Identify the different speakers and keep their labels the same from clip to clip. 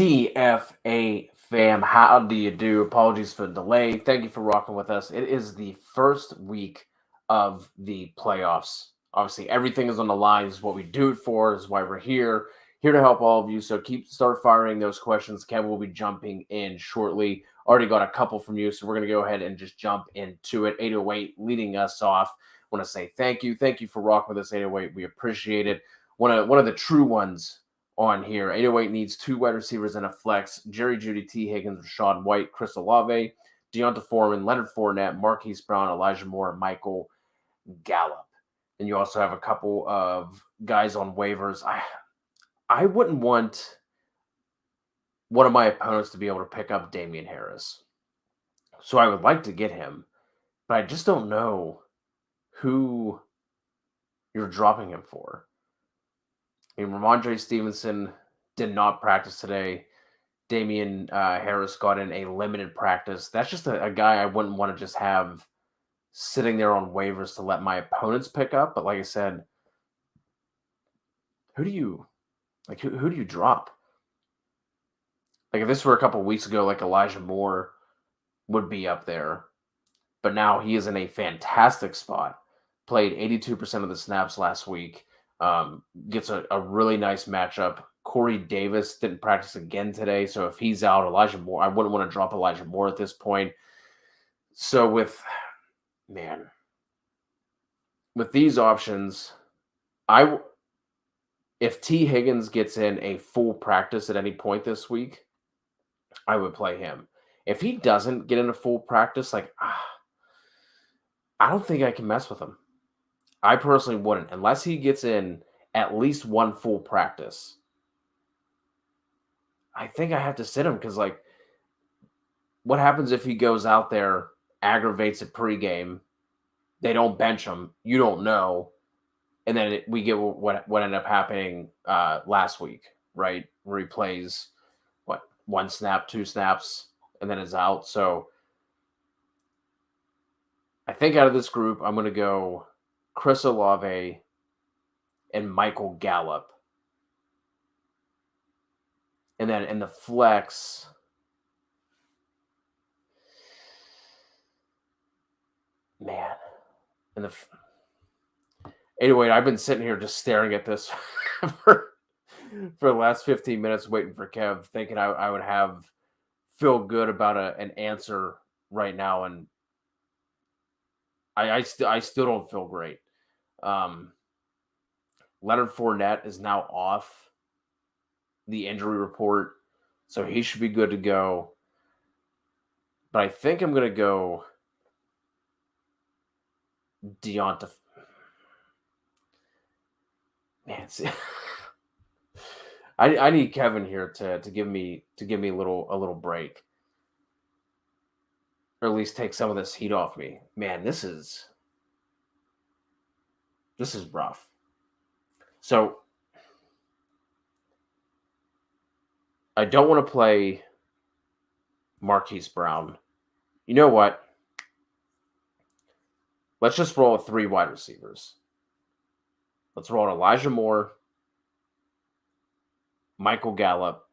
Speaker 1: TFA fam, how do you do? Apologies for the delay. Thank you for rocking with us. It is the first week of the playoffs. Obviously, everything is on the line. This is what we do it for. This is why we're here to help all of you. So start firing those questions. Kevin will be jumping in shortly. Already got a couple from you, so we're going to go ahead and just jump into it. 808 leading us off. Want to say thank you. Thank you for rocking with us, 808. We appreciate it. One of the true ones on here. 808 needs two wide receivers and a flex. Jerry Jeudy, T. Higgins, Rashad White, Chris Olave, Deonta Foreman, Leonard Fournette, Marquise Brown, Elijah Moore, Michael Gallup. And you also have a couple of guys on waivers. I wouldn't want one of my opponents to be able to pick up Damian Harris. So I would like to get him, but I just don't know who you're dropping him for. I mean, Ramondre Stevenson did not practice today. Damian Harris got in a limited practice. That's just a guy I wouldn't want to just have sitting there on waivers to let my opponents pick up. But like I said, who do you drop? Like if this were a couple weeks ago, like Elijah Moore would be up there. But now he is in a fantastic spot. Played 82% of the snaps last week. Gets a really nice matchup. Corey Davis didn't practice again today, so if he's out, Elijah Moore, I wouldn't want to drop Elijah Moore at this point. So with these options, if T. Higgins gets in a full practice at any point this week, I would play him. If he doesn't get in a full practice, I don't think I can mess with him. I personally wouldn't, unless he gets in at least one full practice. I think I have to sit him because, what happens if he goes out there, aggravates it pregame, they don't bench him, you don't know, and then we get what ended up happening last week, right? Where he plays, one snap, two snaps, and then is out. So I think out of this group, I'm going to go Chris Olave and Michael Gallup. And then in the flex, anyway, I've been sitting here just staring at this for the last 15 minutes waiting for Kev, thinking I would feel good about an answer right now, and I still don't feel great. Leonard Fournette is now off the injury report, so he should be good to go. But I think I'm going to go Deonta. Man, see, I need Kevin here to give me a little break, or at least take some of this heat off me. Man, this is rough. So I don't want to play Marquise Brown. You know what? Let's just roll with 3 wide receivers. Let's roll Elijah Moore, Michael Gallup.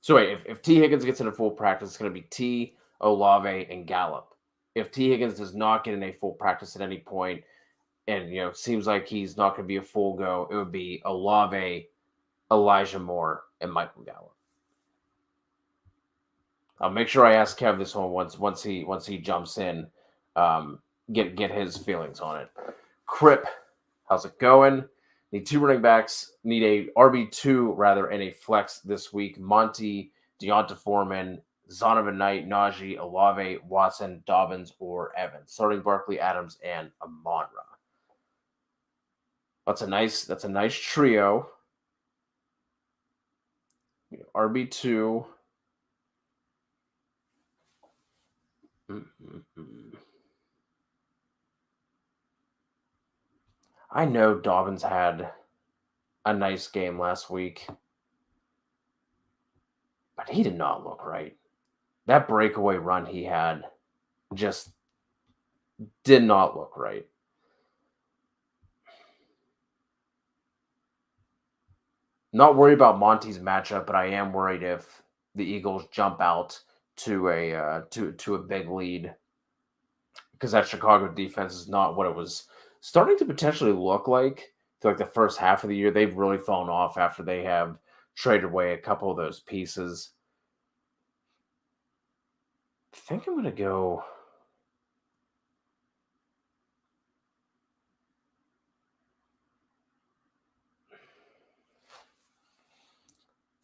Speaker 1: So wait, if T. Higgins gets in a full practice, it's going to be T, Olave, and Gallup. If T. Higgins does not get in a full practice at any point, and it seems like he's not going to be a full go, it would be Olave, Elijah Moore, and Michael Gallup. I'll make sure I ask Kev this one once he jumps in. Get his feelings on it. Crip, how's it going? Need 2 running backs. Need a RB2 rather and a flex this week. Monty, Deonta Foreman, Zonovan Knight, Najee, Olave, Watson, Dobbins, or Evans. Starting Barkley, Adams, and Amon-Ra. That's a nice trio. RB2. I know Dobbins had a nice game last week, but he did not look right. That breakaway run he had just did not look right. Not worried about Monty's matchup, but I am worried if the Eagles jump out to a big lead because that Chicago defense is not what it was starting to potentially look like. To like the first half of the year, they've really fallen off after they have traded away a couple of those pieces. I think I'm gonna go.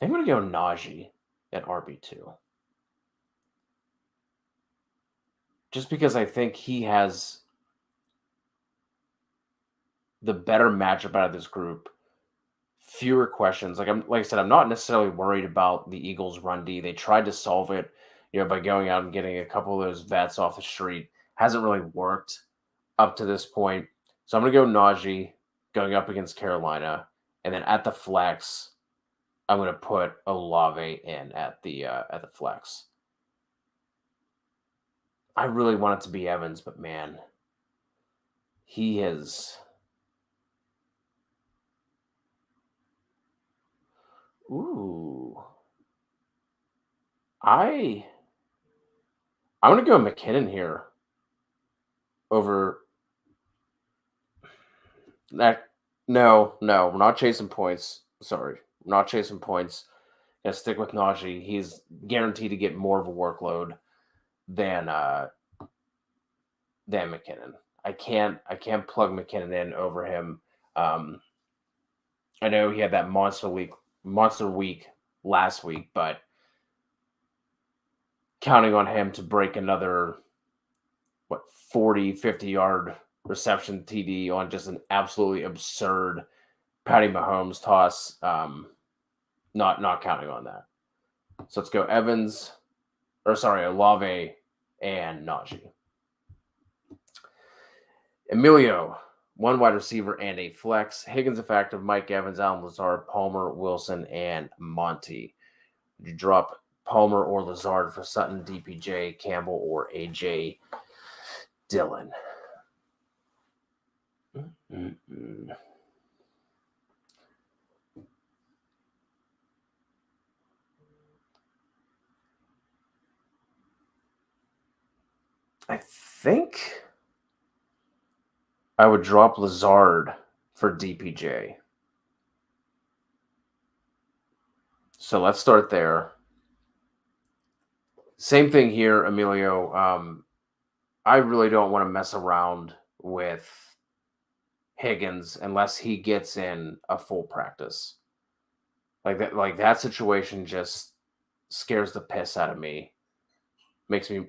Speaker 1: I'm gonna go Najee at RB2. Just because I think he has the better matchup out of this group. Fewer questions. Like I said, I'm not necessarily worried about the Eagles' run D. They tried to solve it, by going out and getting a couple of those vets off the street. Hasn't really worked up to this point. So I'm gonna go Najee going up against Carolina, and then at the flex, I'm gonna put Olave in at the flex. I really want it to be Evans, but man, he is. Ooh, I'm gonna go McKinnon here over that. No, we're not chasing points. Sorry, we're not chasing points. Gonna stick with Najee. He's guaranteed to get more of a workload than McKinnon. I can't plug McKinnon in over him. I know he had that monster week last week, but counting on him to break another 40, 50-yard reception TD on just an absolutely absurd Patty Mahomes toss. Not counting on that. So let's go Olave and Najee. Emilio, one wide receiver and a flex. Higgins effective, Mike Evans, Allen Lazard, Palmer, Wilson, and Monty. Would you drop Palmer or Lazard for Sutton, DPJ, Campbell, or AJ Dillon? I think I would drop Lazard for DPJ. So let's start there. Same thing here, Emilio. I really don't want to mess around with Higgins unless he gets in a full practice. Like that situation just scares the piss out of me. Makes me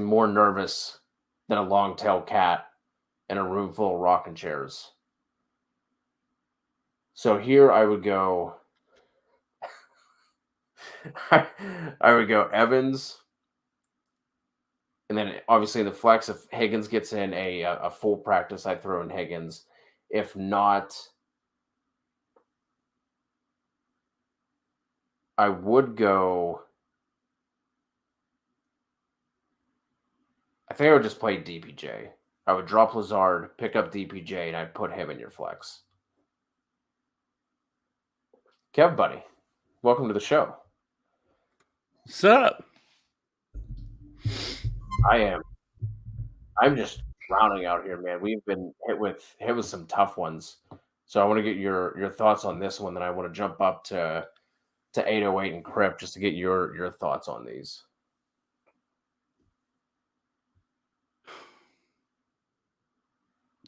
Speaker 1: more nervous than a long-tailed cat in a room full of rocking chairs. So here I would go I would go Evans. And then obviously in the flex, if Higgins gets in a full practice, I throw in Higgins. If not, I would go. I think I would just play DPJ. I would drop Lazard, pick up DPJ, and I'd put him in your flex. Kev, buddy, welcome to the show.
Speaker 2: What's up?
Speaker 1: I'm just drowning out here, man. We've been hit with some tough ones. So I want to get your thoughts on this one. Then I want to jump up to 808 and Crip just to get your thoughts on these.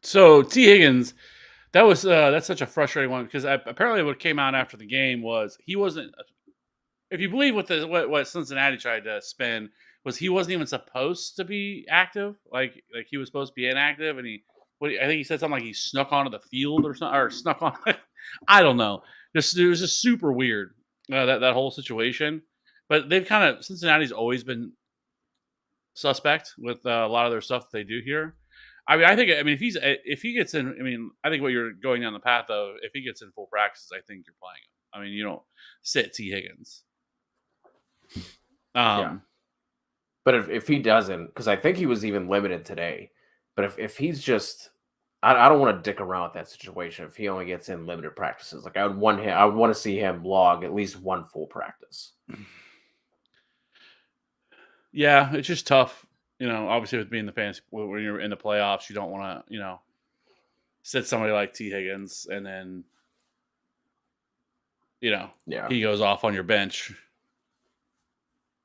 Speaker 2: So T. Higgins, that's such a frustrating one because apparently what came out after the game was he wasn't. If you believe what Cincinnati tried to spin was he wasn't even supposed to be active, like he was supposed to be inactive, and I think he said something like he snuck onto the field or something, or snuck on. I don't know. It was just super weird that whole situation. But they've Cincinnati's always been suspect with a lot of their stuff that they do here. I think if he gets in, I think what you're going down the path of, if he gets in full practice, I think you're playing him. You don't sit T. Higgins.
Speaker 1: Yeah. But if he doesn't, because I think he was even limited today, but if he's just I don't want to dick around with that situation if he only gets in limited practices. Like I would want to see him log at least one full practice.
Speaker 2: Yeah, it's just tough. Obviously with being the fantasy when you're in the playoffs, you don't want to, sit somebody like T. Higgins and then,
Speaker 1: Yeah.
Speaker 2: he goes off on your bench.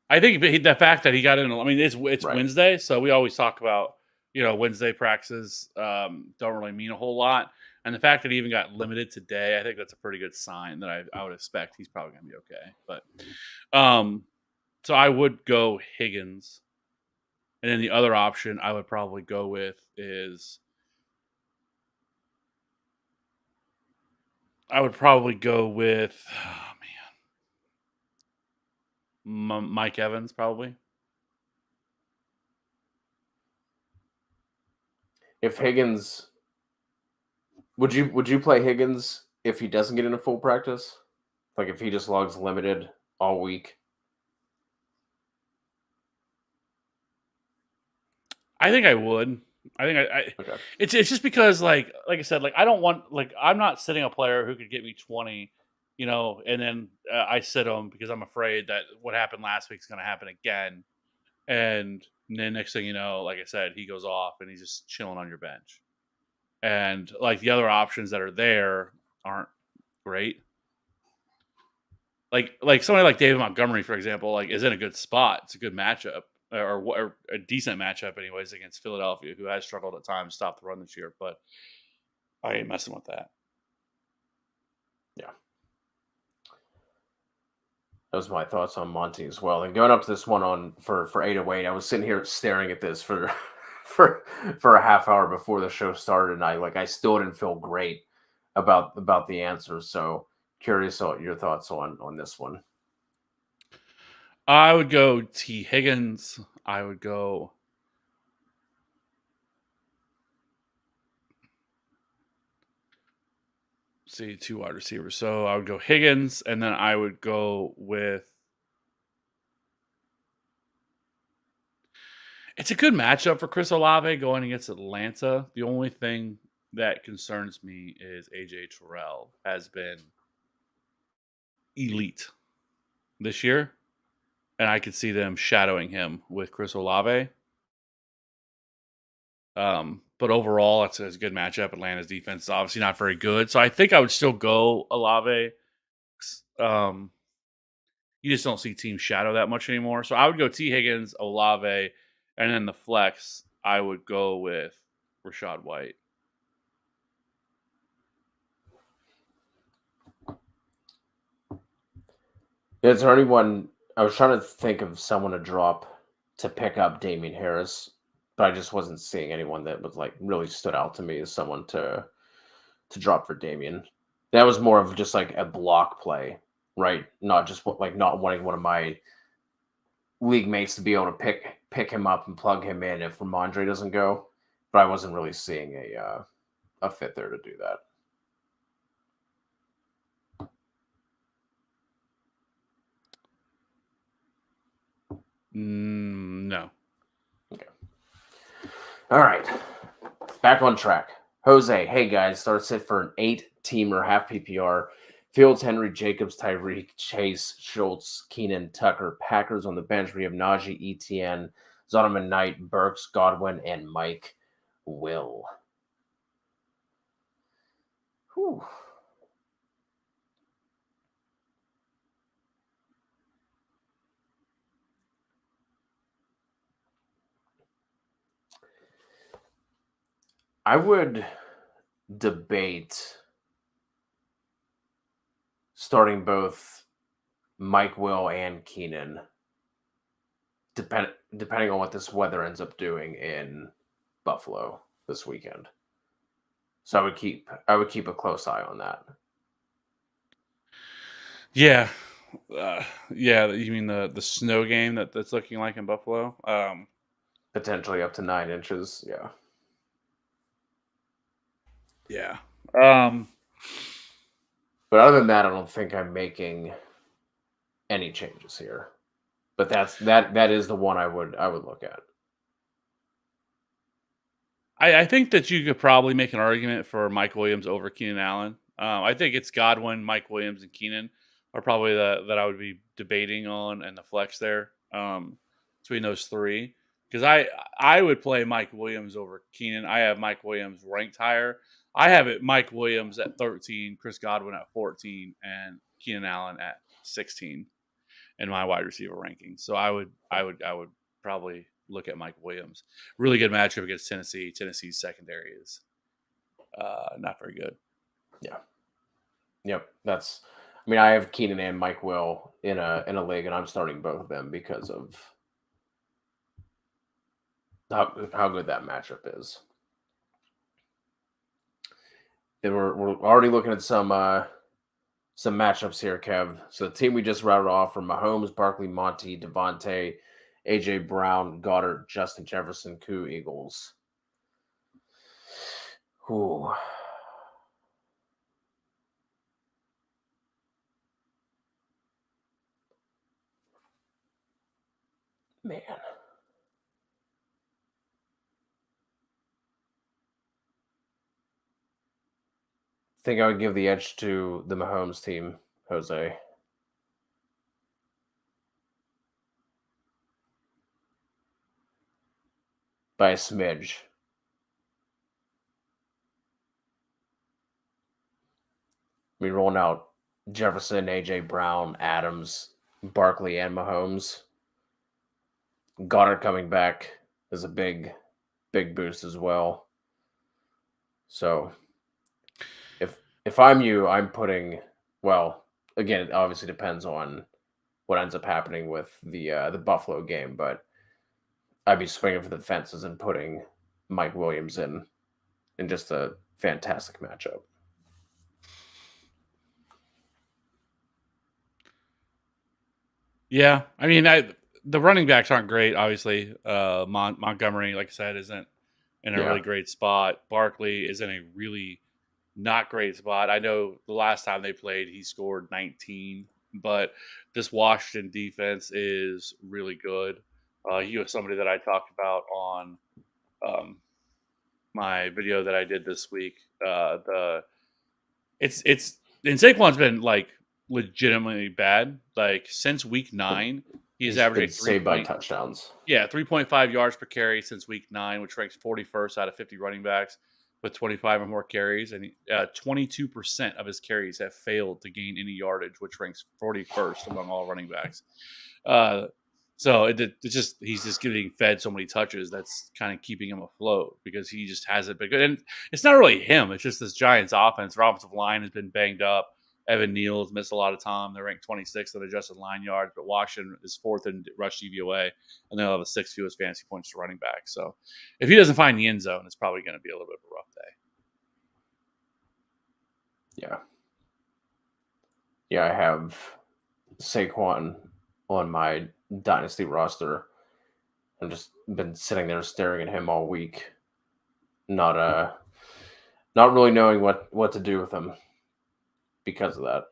Speaker 2: I think the fact that he got in, I mean, it's
Speaker 1: Right.
Speaker 2: Wednesday, so we always talk about, Wednesday practices don't really mean a whole lot. And the fact that he even got limited today, I think that's a pretty good sign that I would expect he's probably going to be okay. But so I would go Higgins. And then the other option I would probably go with is I would probably go with Mike Evans probably.
Speaker 1: If Higgins would you play Higgins if he doesn't get into full practice? Like if he just logs limited all week?
Speaker 2: I think I would. I think
Speaker 1: Okay.
Speaker 2: it's just because like I said, like I don't want, like I'm not sitting a player who could get me 20, and then I sit him because I'm afraid that what happened last week is going to happen again. And then next thing you know, like I said, he goes off and he's just chilling on your bench. And like the other options that are there aren't great. Like somebody like David Montgomery, for example, like is in a good spot. It's a good matchup, or a decent matchup, anyways, against Philadelphia, who has struggled at times to stop the run this year. But I ain't messing with that.
Speaker 1: Yeah. Those are my thoughts on Monty as well. And going up to this one on for 808, I was sitting here staring at this for for a half hour before the show started, and I still didn't feel great about the answers. So curious on your thoughts on this one.
Speaker 2: I would go T. Higgins. I would go. See, two wide receivers. So I would go Higgins, and then I would go with. It's a good matchup for Chris Olave going against Atlanta. The only thing that concerns me is AJ Terrell has been elite this year, and I could see them shadowing him with Chris Olave. But overall, it's a good matchup. Atlanta's defense is obviously not very good, so I think I would still go Olave. Um, you just don't see teams shadow that much anymore, so I would go T. Higgins, Olave, and then the flex I would go with Rashad White.
Speaker 1: Is there anyone? I was trying to think of someone to drop to pick up Damian Harris, but I just wasn't seeing anyone that was like really stood out to me as someone to drop for Damian. That was more of just like a block play, right? Not just like not wanting one of my league mates to be able to pick him up and plug him in if Ramondre doesn't go. But I wasn't really seeing a fit there to do that.
Speaker 2: No.
Speaker 1: Okay. All right. Back on track. Jose, hey guys, starts it for an 8-teamer half PPR. Fields, Henry, Jacobs, Tyreek, Chase, Schultz, Keenan, Tucker. Packers on the bench. We have Najee, Etienne, Zonovan Knight, Burks, Godwin, and Mike Will. Whew. I would debate starting both Mike Will and Keenan, depending on what this weather ends up doing in Buffalo this weekend. So I would keep a close eye on that.
Speaker 2: Yeah. Yeah, you mean the snow game that's looking like in Buffalo?
Speaker 1: Potentially up to 9 inches. Yeah.
Speaker 2: Yeah.
Speaker 1: But other than that, I don't think I'm making any changes here. But that is the one I would look at.
Speaker 2: I think that you could probably make an argument for Mike Williams over Keenan Allen. I think it's Godwin, Mike Williams, and Keenan are probably the that I would be debating on and the flex there between those three. Because I would play Mike Williams over Keenan. I have Mike Williams ranked higher. I have it Mike Williams at 13, Chris Godwin at 14, and Keenan Allen at 16 in my wide receiver ranking. So I would probably look at Mike Williams. Really good matchup against Tennessee. Tennessee's secondary is not very good.
Speaker 1: Yeah. Yep. I mean, I have Keenan and Mike Will in a league, and I'm starting both of them because of how good that matchup is. Then we're already looking at some matchups here, Kev. So the team we just routed off from Mahomes, Barkley, Monty, Devontae, AJ Brown, Goddard, Justin Jefferson, Koo, Eagles. Ooh. Man. I think I would give the edge to the Mahomes team, Jose. By a smidge. I mean, rolling out Jefferson, AJ Brown, Adams, Barkley, and Mahomes. Goddard coming back is a big boost as well. So if I'm you, I'm putting, well, again, it obviously depends on what ends up happening with the Buffalo game, but I'd be swinging for the fences and putting Mike Williams in just a fantastic matchup.
Speaker 2: Yeah, I mean, the running backs aren't great. Obviously, Montgomery, like I said, isn't in a really great spot. Barkley is in a really not great spot. I know the last time they played, he scored 19, but this Washington defense is really good. He was somebody that I talked about on my video that I did this week. It's and Saquon's been like legitimately bad. Like since week 9, he's averaging
Speaker 1: saved by touchdowns.
Speaker 2: Yeah, 3.5 yards per carry since week 9, which ranks 41st out of 50 running backs with 25 or more carries, and 22% of his carries have failed to gain any yardage, which ranks 41st among all running backs. So it's just he's just getting fed so many touches that's kind of keeping him afloat because he just hasn't been good. And it's not really him; it's just this Giants offense. Their offensive line has been banged up. Evan Neal's missed a lot of time. They're ranked 26th in adjusted line yards, but Washington is 4th in rush DVOA, and they'll have the 6th fewest fantasy points to running back. So if he doesn't find the end zone, it's probably going to be a little bit of a rough
Speaker 1: day. Yeah, I have Saquon on my dynasty roster. I've just been sitting there staring at him all week, not really knowing what to do with him because of that.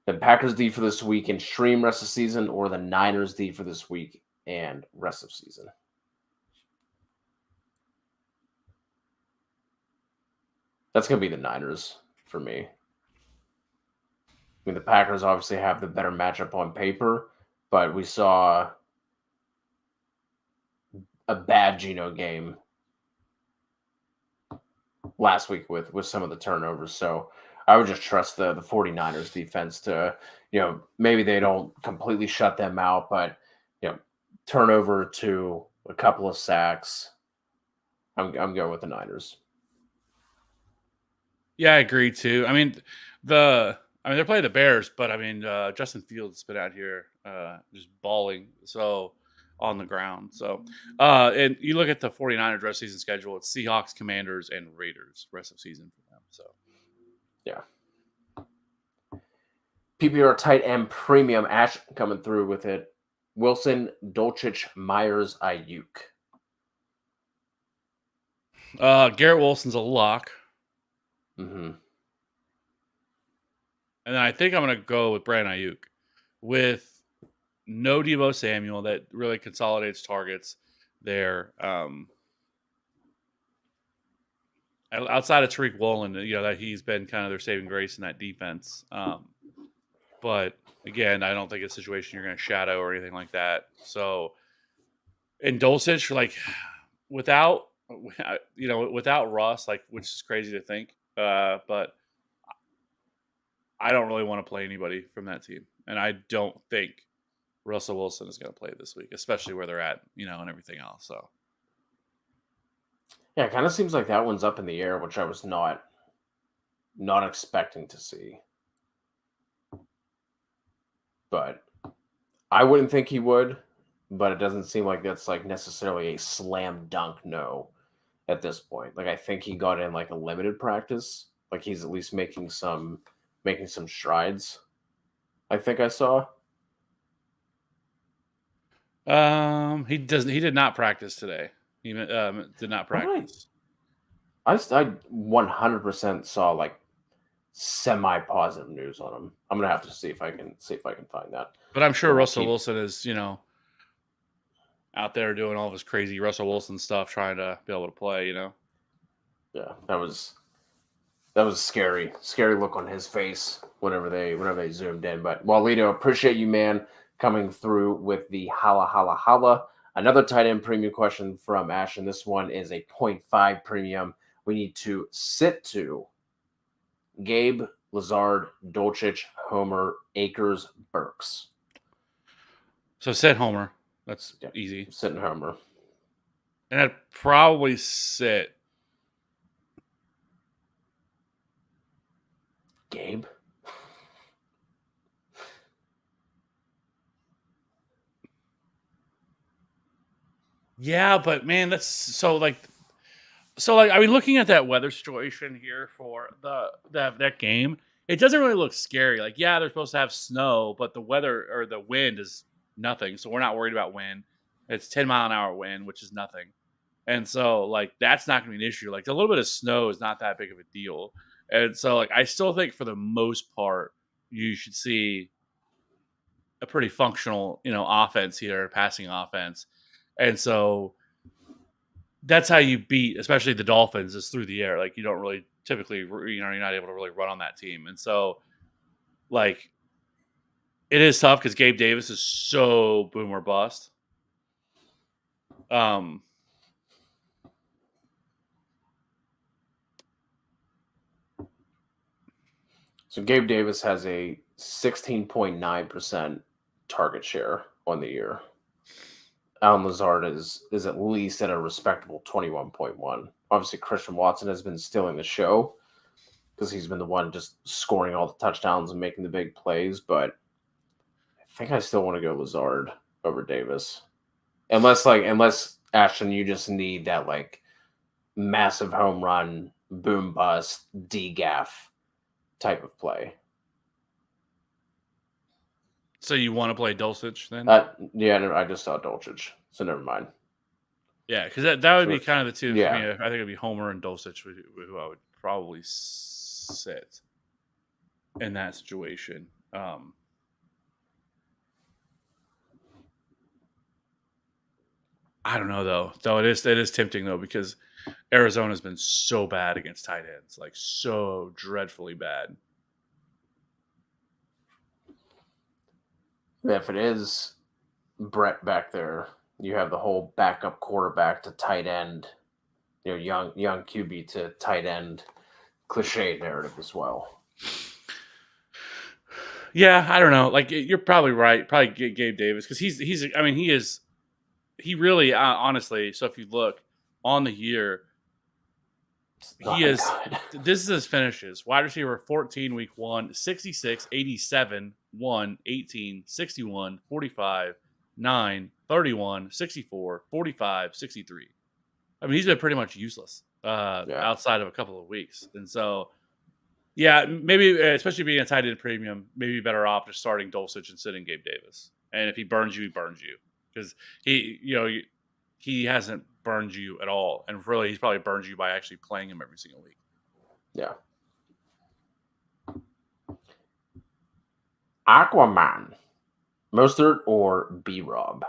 Speaker 1: The Packers D for this week and stream rest of season, or the Niners D for this week and rest of season. That's going to be the Niners for me. I mean, the Packers obviously have the better matchup on paper, but we saw a bad Geno game last week with some of the turnovers. So I would just trust the 49ers defense to, maybe they don't completely shut them out, but, turnover to a couple of sacks. I'm going with the Niners.
Speaker 2: Yeah, I agree too. I mean, they're playing the Bears, but I mean, Justin Fields has been out here just balling on the ground. So, and you look at the 49ers rest season schedule, it's Seahawks, Commanders, and Raiders rest of season for them. So,
Speaker 1: yeah. PPR tight end premium, Ash coming through with it. Wilson, Dulcich, Myers, Ayuk.
Speaker 2: Garrett Wilson's a lock.
Speaker 1: Mm-hmm.
Speaker 2: And then I think I'm going to go with Brandon Ayuk with no Deebo Samuel. That really consolidates targets there. outside of Tariq Woolen, that he's been kind of their saving grace in that defense. But again, I don't think it's a situation you're going to shadow or anything like that. So, and Dulcich, like without Russ, like, which is crazy to think, but I don't really want to play anybody from that team, and I don't think Russell Wilson is going to play this week, especially where they're at, and everything else. So,
Speaker 1: yeah, it kind of seems like that one's up in the air, which I was not expecting to see. But I wouldn't think he would, but it doesn't seem like that's like necessarily a slam dunk no at this point. Like I think he got in like a limited practice. Like he's at least making some strides. I think I saw.
Speaker 2: He did not practice today. He did not practice.
Speaker 1: I 100% saw like semi-positive news on him. I'm gonna have to see if I can find that.
Speaker 2: But I'm sure Russell Wilson is, out there doing all of his crazy Russell Wilson stuff, trying to be able to play.
Speaker 1: Yeah, that was a scary look on his face whenever they zoomed in. But Walito, appreciate you, man, coming through with the holla holla holla. Another tight end premium question from Ash, and this one is a 0.5 premium. We need to sit to Gabe, Lazard, Dulcich, Homer, Akers, Burks.
Speaker 2: So sit Homer. That's easy.
Speaker 1: Sitting Homer.
Speaker 2: And I'd probably sit
Speaker 1: Gabe.
Speaker 2: Yeah, but man, that's so like I mean, looking at that weather situation here for that game, it doesn't really look scary. Like, yeah, they're supposed to have snow, but the weather or the wind is nothing, so we're not worried about wind. It's 10-mile-an-hour wind, which is nothing, and so like that's not going to be an issue. Like a little bit of snow is not that big of a deal, and so like I still think for the most part you should see a pretty functional offense here, passing offense, and so that's how you beat, especially the Dolphins, is through the air. Like you don't really typically, you're not able to really run on that team. And so like it is tough because Gabe Davis is so boom or bust.
Speaker 1: So Gabe Davis has a 16.9% target share on the year. Allen Lazard is at least at a respectable 21.1. Obviously, Christian Watson has been stealing the show because he's been the one just scoring all the touchdowns and making the big plays. But I think I still want to go Lazard over Davis, unless Ashton, you just need that like massive home run, boom bust, D-gaff type of play.
Speaker 2: So you want to play Dulcich then?
Speaker 1: Yeah, I just saw Dulcich, so never mind.
Speaker 2: Yeah, because that would be kind of the two.
Speaker 1: Yeah.
Speaker 2: For me. I think it'd be Homer and Dulcich who I would probably sit in that situation. I don't know though. Though it is tempting though because Arizona's been so bad against tight ends, like so dreadfully bad.
Speaker 1: If it is Brett back there, you have the whole backup quarterback to tight end, young QB to tight end cliche narrative as well.
Speaker 2: Yeah, I don't know. Like you're probably right. Probably get Gabe Davis because he's. I mean, he really honestly. So if you look on the year, he is. This is his finishes. Wide receiver 14 week 1, 66, 87, 1, 18, 61, 45, 9, 31, 64, 45, 63. I mean, he's been pretty much useless outside of a couple of weeks. And so, yeah, maybe, especially being a tight end premium, maybe better off just starting Dulcich and sitting Gabe Davis. And if he burns you, he burns you. Because he hasn't burned you at all. And really, he's probably burned you by actually playing him every single week.
Speaker 1: Yeah. Aquaman, Mostert or B-Rob?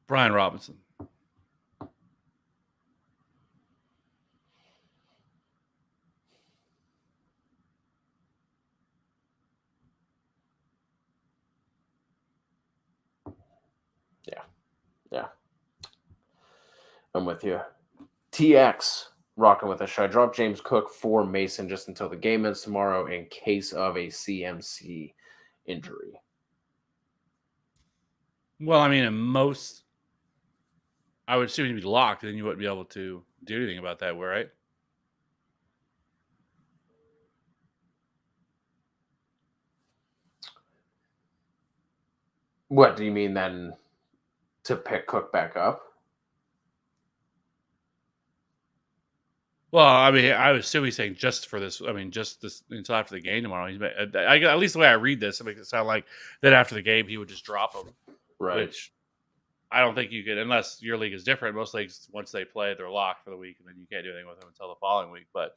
Speaker 2: Brian Robinson.
Speaker 1: I'm with you. TX rocking with us. Should I drop James Cook for Mason just until the game ends tomorrow in case of a CMC injury?
Speaker 2: Well, I mean, I would assume he'd be locked, and then you wouldn't be able to do anything about that, right?
Speaker 1: What do you mean then to pick Cook back up?
Speaker 2: Well, I mean, I would assume he's saying just for this. I mean, just this until after the game tomorrow. At least the way I read this, it makes it sound like that after the game he would just drop him,
Speaker 1: Right.
Speaker 2: which I don't think you could, unless your league is different. Most leagues, once they play, they're locked for the week, and then you can't do anything with them until the following week. But,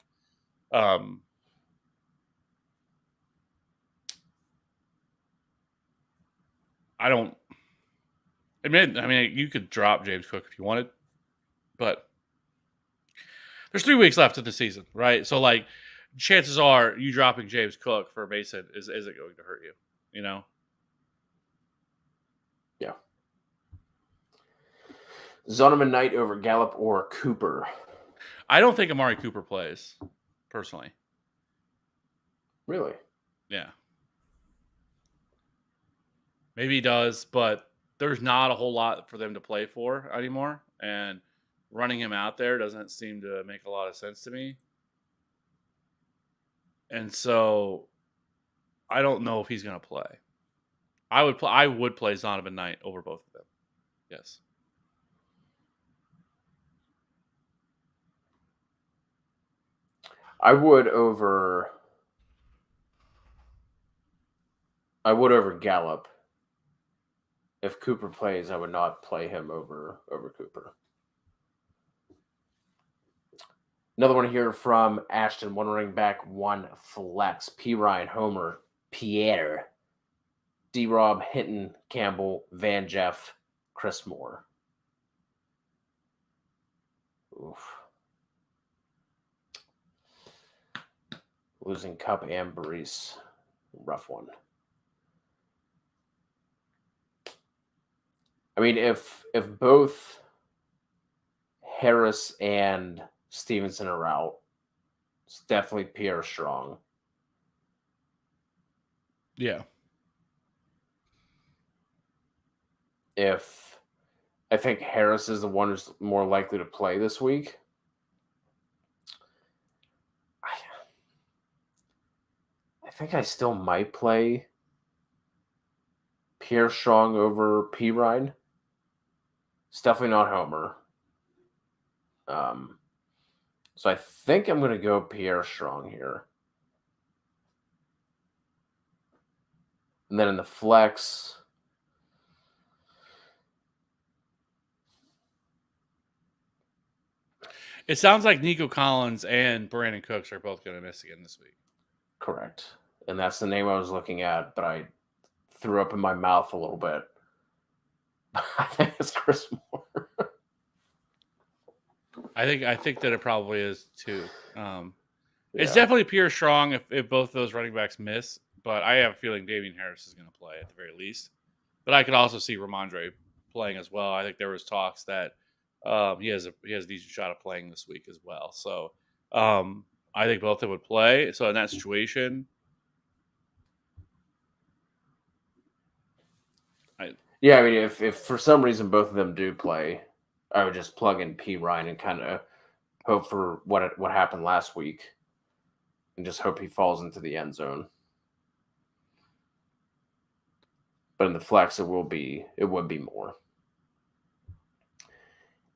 Speaker 2: I don't. I mean, you could drop James Cook if you wanted, but there's 3 weeks left of the season, right? So, like, chances are you dropping James Cook for Mason isn't going to hurt you, you know?
Speaker 1: Yeah. Zonovan Knight over Gallup or Cooper?
Speaker 2: I don't think Amari Cooper plays, personally.
Speaker 1: Really?
Speaker 2: Yeah. Maybe he does, but there's not a whole lot for them to play for anymore. And running him out there doesn't seem to make a lot of sense to me. And so I don't know if he's going to play. I would play Zonovan Knight over both of them. Yes.
Speaker 1: I would over Gallup. If Cooper plays, I would not play him over Cooper. Another one here from Ashton, one running back, one flex. P. Ryan, Homer, Pierre, D. Rob, Hinton, Campbell, Van Jeff, Chris Moore. Oof. Losing Cup and Brees. Rough one. I mean, if both Harris and Stevenson are out, it's definitely Pierre Strong.
Speaker 2: Yeah.
Speaker 1: If I think Harris is the one who's more likely to play this week, I think I still might play Pierre Strong over P. Ryan. It's definitely not Homer. So I think I'm going to go Pierre Strong here. And then in the flex,
Speaker 2: it sounds like Nico Collins and Brandon Cooks are both going to miss again this week.
Speaker 1: Correct. And that's the name I was looking at, but I threw up in my mouth a little bit. I think it's Chris Moore.
Speaker 2: I think that it probably is too. It's definitely Pierre Strong if both of those running backs miss, but I have a feeling Damian Harris is going to play at the very least. But I could also see Ramondre playing as well. I think there was talks that he has a decent shot of playing this week as well. So I think both of them would play. So in that situation,
Speaker 1: I mean, if for some reason both of them do play, I would just plug in P. Ryan and kind of hope for what happened last week, and just hope he falls into the end zone. But in the flex, it would be more.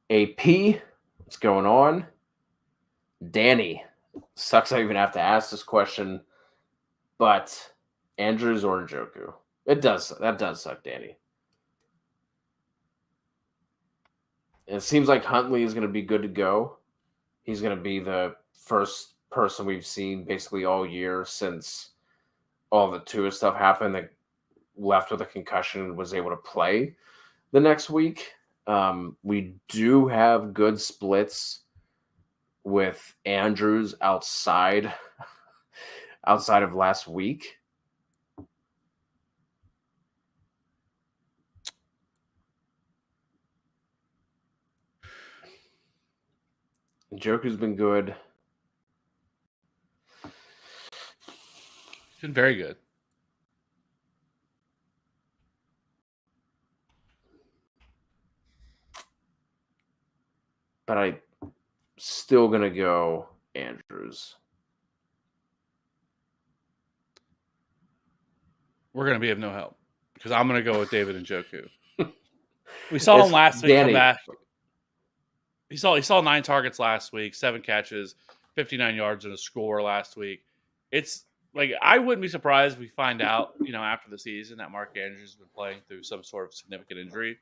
Speaker 1: AP, what's going on? Danny, sucks I even have to ask this question, but Andrews or Njoku? That does suck, Danny. It seems like Huntley is going to be good to go. He's going to be the first person we've seen basically all year since all the Tua stuff happened that left with a concussion and was able to play the next week. We do have good splits with Andrews outside of last week. Njoku's been good.
Speaker 2: He's been very good.
Speaker 1: But I still gonna go Andrews.
Speaker 2: We're gonna be of no help because I'm gonna go with David Njoku. We saw him last week come back. He saw 9 targets last week, 7 catches, 59 yards and a score last week. It's like I wouldn't be surprised if we find out, after the season that Mark Andrews has been playing through some sort of significant injury.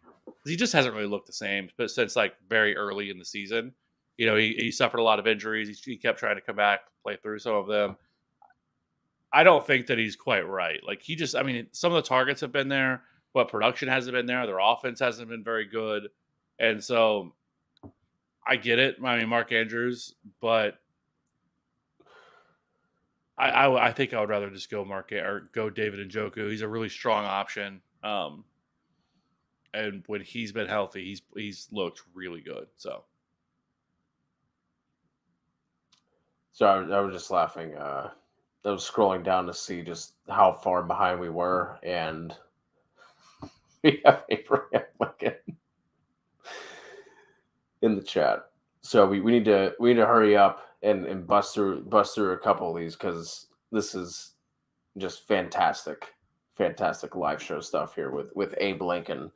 Speaker 2: He just hasn't really looked the same, but since like very early in the season. He suffered a lot of injuries. He kept trying to come back, play through some of them. I don't think that he's quite right. Like some of the targets have been there, but production hasn't been there. Their offense hasn't been very good. And so I get it. I mean, Mark Andrews, but I think I would rather just go go David Njoku. He's a really strong option. And when he's been healthy, he's looked really good. So
Speaker 1: I was just laughing. I was scrolling down to see just how far behind we were, and we have Abraham Lincoln in the chat. So we need to hurry up and bust through a couple of these because this is just fantastic live show stuff here with Abe Lincoln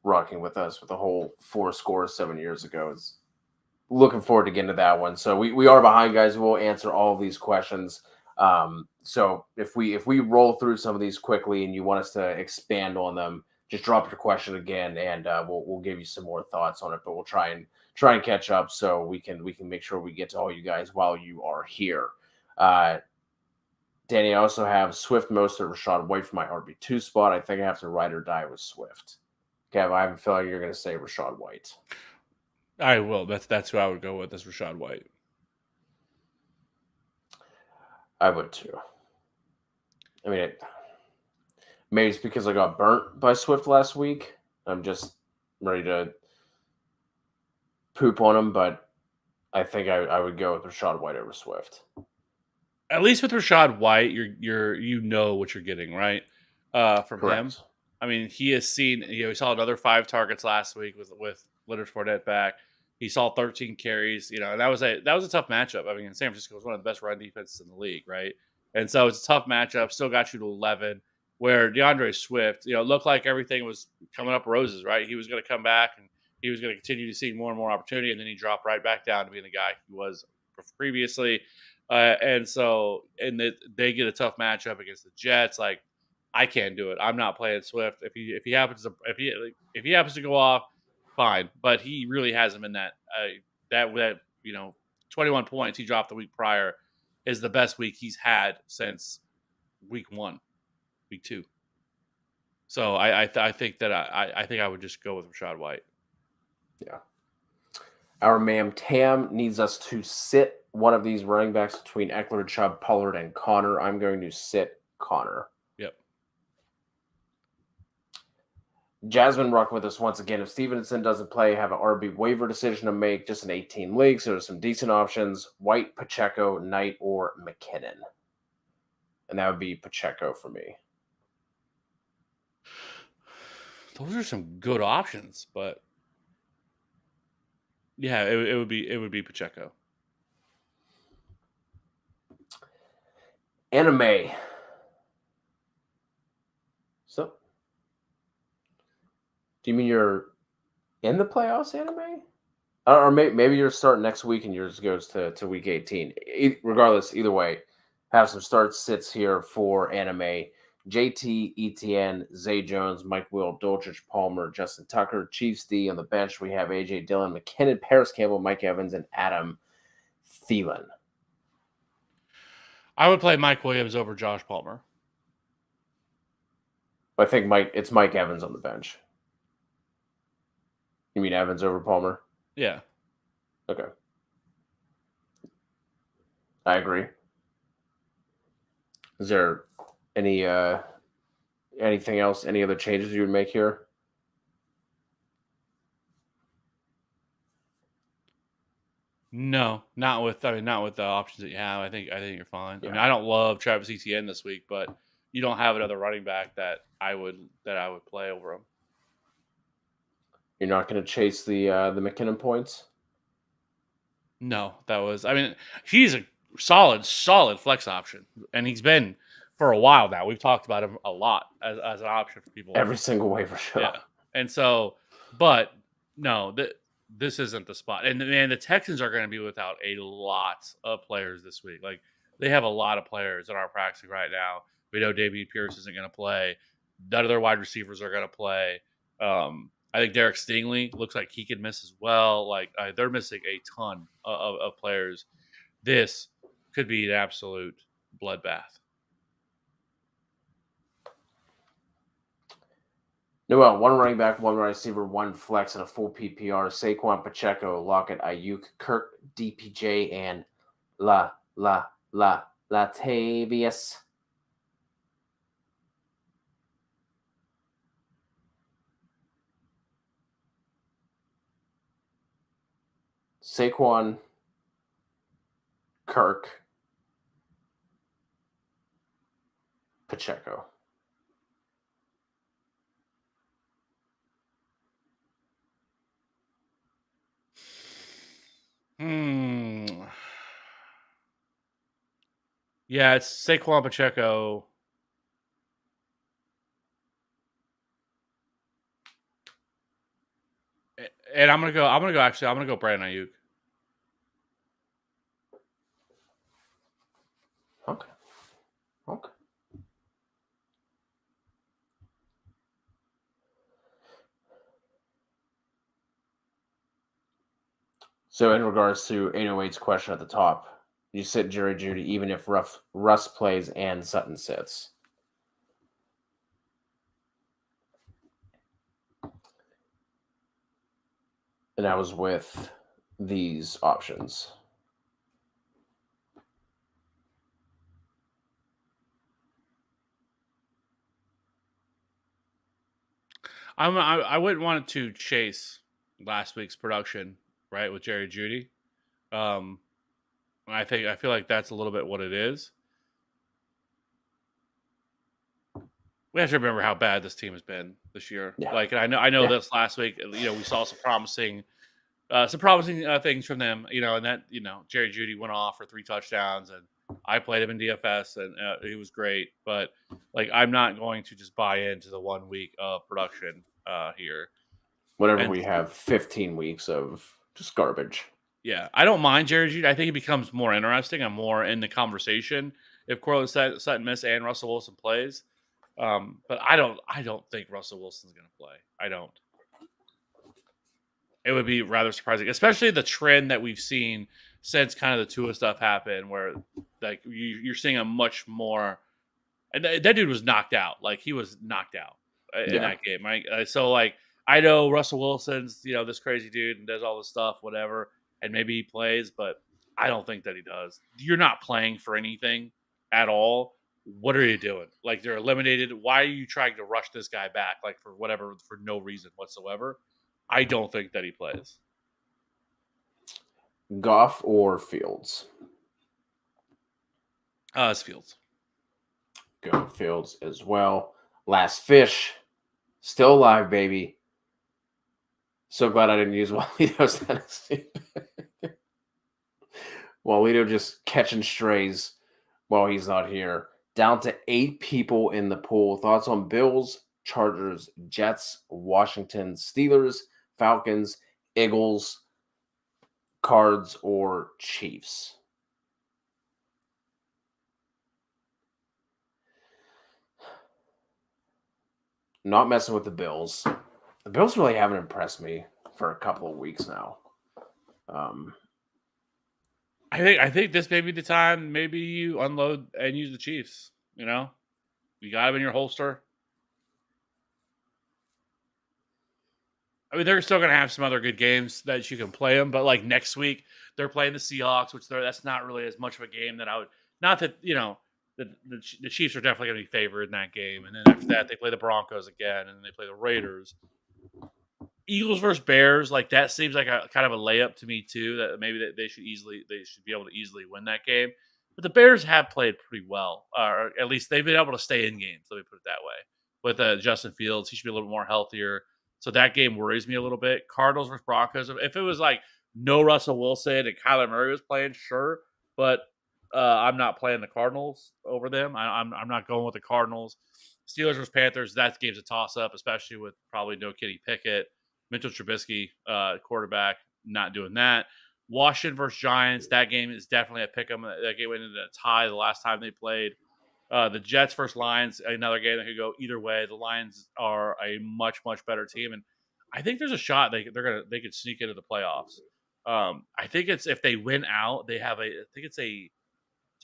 Speaker 1: rocking with us with the whole 7 years ago. It's looking forward to getting to that one. So we are behind, guys. We'll answer all of these questions. So if we roll through some of these quickly and you want us to expand on them, just drop your question again and we'll give you some more thoughts on it. But we'll try and catch up so we can make sure we get to all you guys while you are here. Danny, I also have Swift, Mostert, Rachaad White for my RB2 spot. I think I have to ride or die with Swift. Kev, I have a feeling you're going to say Rachaad White.
Speaker 2: I will. That's who I would go with. Is Rachaad White.
Speaker 1: I would too. I mean, maybe it's because I got burnt by Swift last week. I'm just ready to poop on him, but I think I would go with Rachaad White over Swift.
Speaker 2: At least with Rachaad White, you know what you're getting, right? From
Speaker 1: Correct.
Speaker 2: him. I mean, he has seen. He saw another 5 targets last week with Leonard Fournette back. He saw 13 carries. And that was a tough matchup. I mean, San Francisco was one of the best run defenses in the league, right? And so it's a tough matchup. Still got you to 11. Where DeAndre Swift, looked like everything was coming up roses, right? He was going to come back and he was going to continue to see more and more opportunity, and then he dropped right back down to being the guy he was previously. And they get a tough matchup against the Jets. Like, I can't do it. I'm not playing Swift. If he happens to go off, fine. But he really hasn't been that 21 points he dropped the week prior is the best week he's had since week 1, week 2. So I think that I think I would just go with Rachaad White.
Speaker 1: Yeah. Our ma'am Tam needs us to sit one of these running backs between Eckler, Chubb, Pollard, and Connor. I'm going to sit Connor.
Speaker 2: Yep.
Speaker 1: Jasmine rocking with us once again. If Stevenson doesn't play, have an RB waiver decision to make, just an 18 leagues. So there's some decent options: White, Pacheco, Knight, or McKinnon. And that would be Pacheco for me.
Speaker 2: Those are some good options, but yeah, it would be Pacheco.
Speaker 1: Anime. So, do you mean you're in the playoffs, Anime? Or maybe you're starting next week and yours goes to week 18. Regardless, either way, have some start sits here for Anime. JT, ETN, Zay Jones, Mike Will, Dolchich, Palmer, Justin Tucker, Chiefs D. On the bench, we have AJ Dillon, McKinnon, Paris Campbell, Mike Evans, and Adam Thielen.
Speaker 2: I would play Mike Williams over Josh Palmer.
Speaker 1: I think it's Mike Evans on the bench. You mean Evans over Palmer?
Speaker 2: Yeah.
Speaker 1: Okay. I agree. Is there anything else, any other changes you would make here?
Speaker 2: No, not with the options that you have. I think you're fine. I mean,
Speaker 1: Yeah.
Speaker 2: I don't love Travis Etienne this week, but you don't have another running back that I would play over him.
Speaker 1: You're not going to chase the McKinnon points?
Speaker 2: No, that was. I mean, he's a solid flex option, and he's been for a while now. We've talked about him a lot as an option for people.
Speaker 1: Every single way for sure.
Speaker 2: Yeah, and so, but no, this isn't the spot. And man, the Texans are going to be without a lot of players this week. Like they have a lot of players that are practicing right now. We know David Pierce isn't going to play. None of their wide receivers are going to play. I think Derek Stingley looks like he could miss as well. Like they're missing a ton of players. This could be an absolute bloodbath.
Speaker 1: Noel, one running back, one wide receiver, one flex, and a full PPR. Saquon, Pacheco, Lockett, Ayuk, Kirk, DPJ, and Latavius. Saquon, Kirk, Pacheco.
Speaker 2: Yeah, it's Saquon Pacheco. And I'm gonna go Brandon Ayuk.
Speaker 1: Okay. Okay. So in regards to 808's question at the top, you sit Jerry Jeudy even if Russ plays and Sutton sits. And I was with these options.
Speaker 2: I wouldn't want to chase last week's production, right, with Jerry Jeudy. I feel like that's a little bit what it is. We have to remember how bad this team has been this year.
Speaker 1: Yeah.
Speaker 2: Like I know this last week, we saw some promising things from them, and that, Jerry Jeudy went off for 3 touchdowns, and I played him in DFS, and he was great. But like, I'm not going to just buy into the 1 week of production here.
Speaker 1: Whenever we have 15 weeks of just garbage.
Speaker 2: Yeah, I don't mind Jerry Jeudy. I think it becomes more interesting. I'm more in the conversation if Cortland Sutton miss and Russell Wilson plays. But I don't think Russell Wilson's going to play. I don't. It would be rather surprising, especially the trend that we've seen since kind of the Tua stuff happened, where like you're seeing a much more. And that dude was knocked out. Like he was knocked out in that game, right? So like I know Russell Wilson's this crazy dude and does all this stuff, whatever, and maybe he plays, but I don't think that he does. You're not playing for anything at all. What are you doing? Like they're eliminated. Why are you trying to rush this guy back? Like for no reason whatsoever. I don't think that he plays.
Speaker 1: Goff or Fields?
Speaker 2: It's Fields.
Speaker 1: Go Fields as well. Last fish. Still alive, baby. So glad I didn't use Walito's Tennessee. Walito just catching strays while he's not here. Down to 8 people in the pool. Thoughts on Bills, Chargers, Jets, Washington, Steelers, Falcons, Eagles, Cards, or Chiefs? Not messing with the Bills. The Bills really haven't impressed me for a couple of weeks now.
Speaker 2: I think this may be the time. Maybe you unload and use the Chiefs. You got them in your holster. I mean, they're still going to have some other good games that you can play them, but like next week they're playing the Seahawks, which that's not really as much of a game that I would. Not that the Chiefs are definitely going to be favored in that game, and then after that they play the Broncos again, and then they play the Raiders. Eagles versus Bears, like that seems like a kind of a layup to me too. That maybe they should be able to easily win that game. But the Bears have played pretty well, or at least they've been able to stay in games. Let me put it that way. With Justin Fields, he should be a little bit more healthier. So that game worries me a little bit. Cardinals versus Broncos. If it was like no Russell Wilson and Kyler Murray was playing, sure, but I'm not playing the Cardinals over them. I'm not going with the Cardinals. Steelers versus Panthers. That game's a toss up, especially with probably no Kenny Pickett. Mitchell Trubisky, quarterback, not doing that. Washington versus Giants. That game is definitely a pick 'em. That game went into a tie the last time they played. The Jets versus Lions, another game that could go either way. The Lions are a much better team, and I think there's a shot they could sneak into the playoffs. I think it's if they win out, they have it's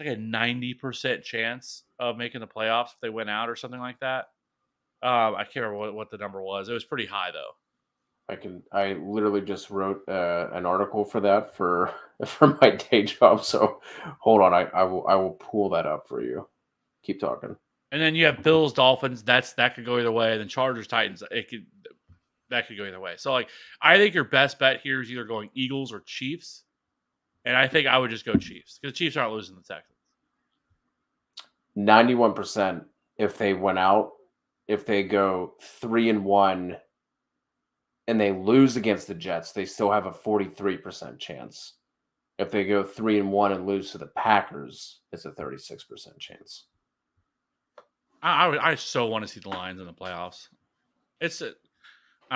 Speaker 2: like a 90% chance of making the playoffs if they win out or something like that. I can't remember what the number was. It was pretty high though.
Speaker 1: I literally just wrote an article for that for my day job. So hold on, I will pull that up for you. Keep talking.
Speaker 2: And then you have Bills, Dolphins. That could go either way. And then Chargers, Titans. That could go either way. So like, I think your best bet here is either going Eagles or Chiefs. And I think I would just go Chiefs because the Chiefs aren't losing the Texans.
Speaker 1: 91% if they went out, if they go 3-1 and they lose against the Jets, they still have a 43% chance. If they go 3-1 and lose to the Packers, it's a 36% chance.
Speaker 2: I so want to see the Lions in the playoffs. I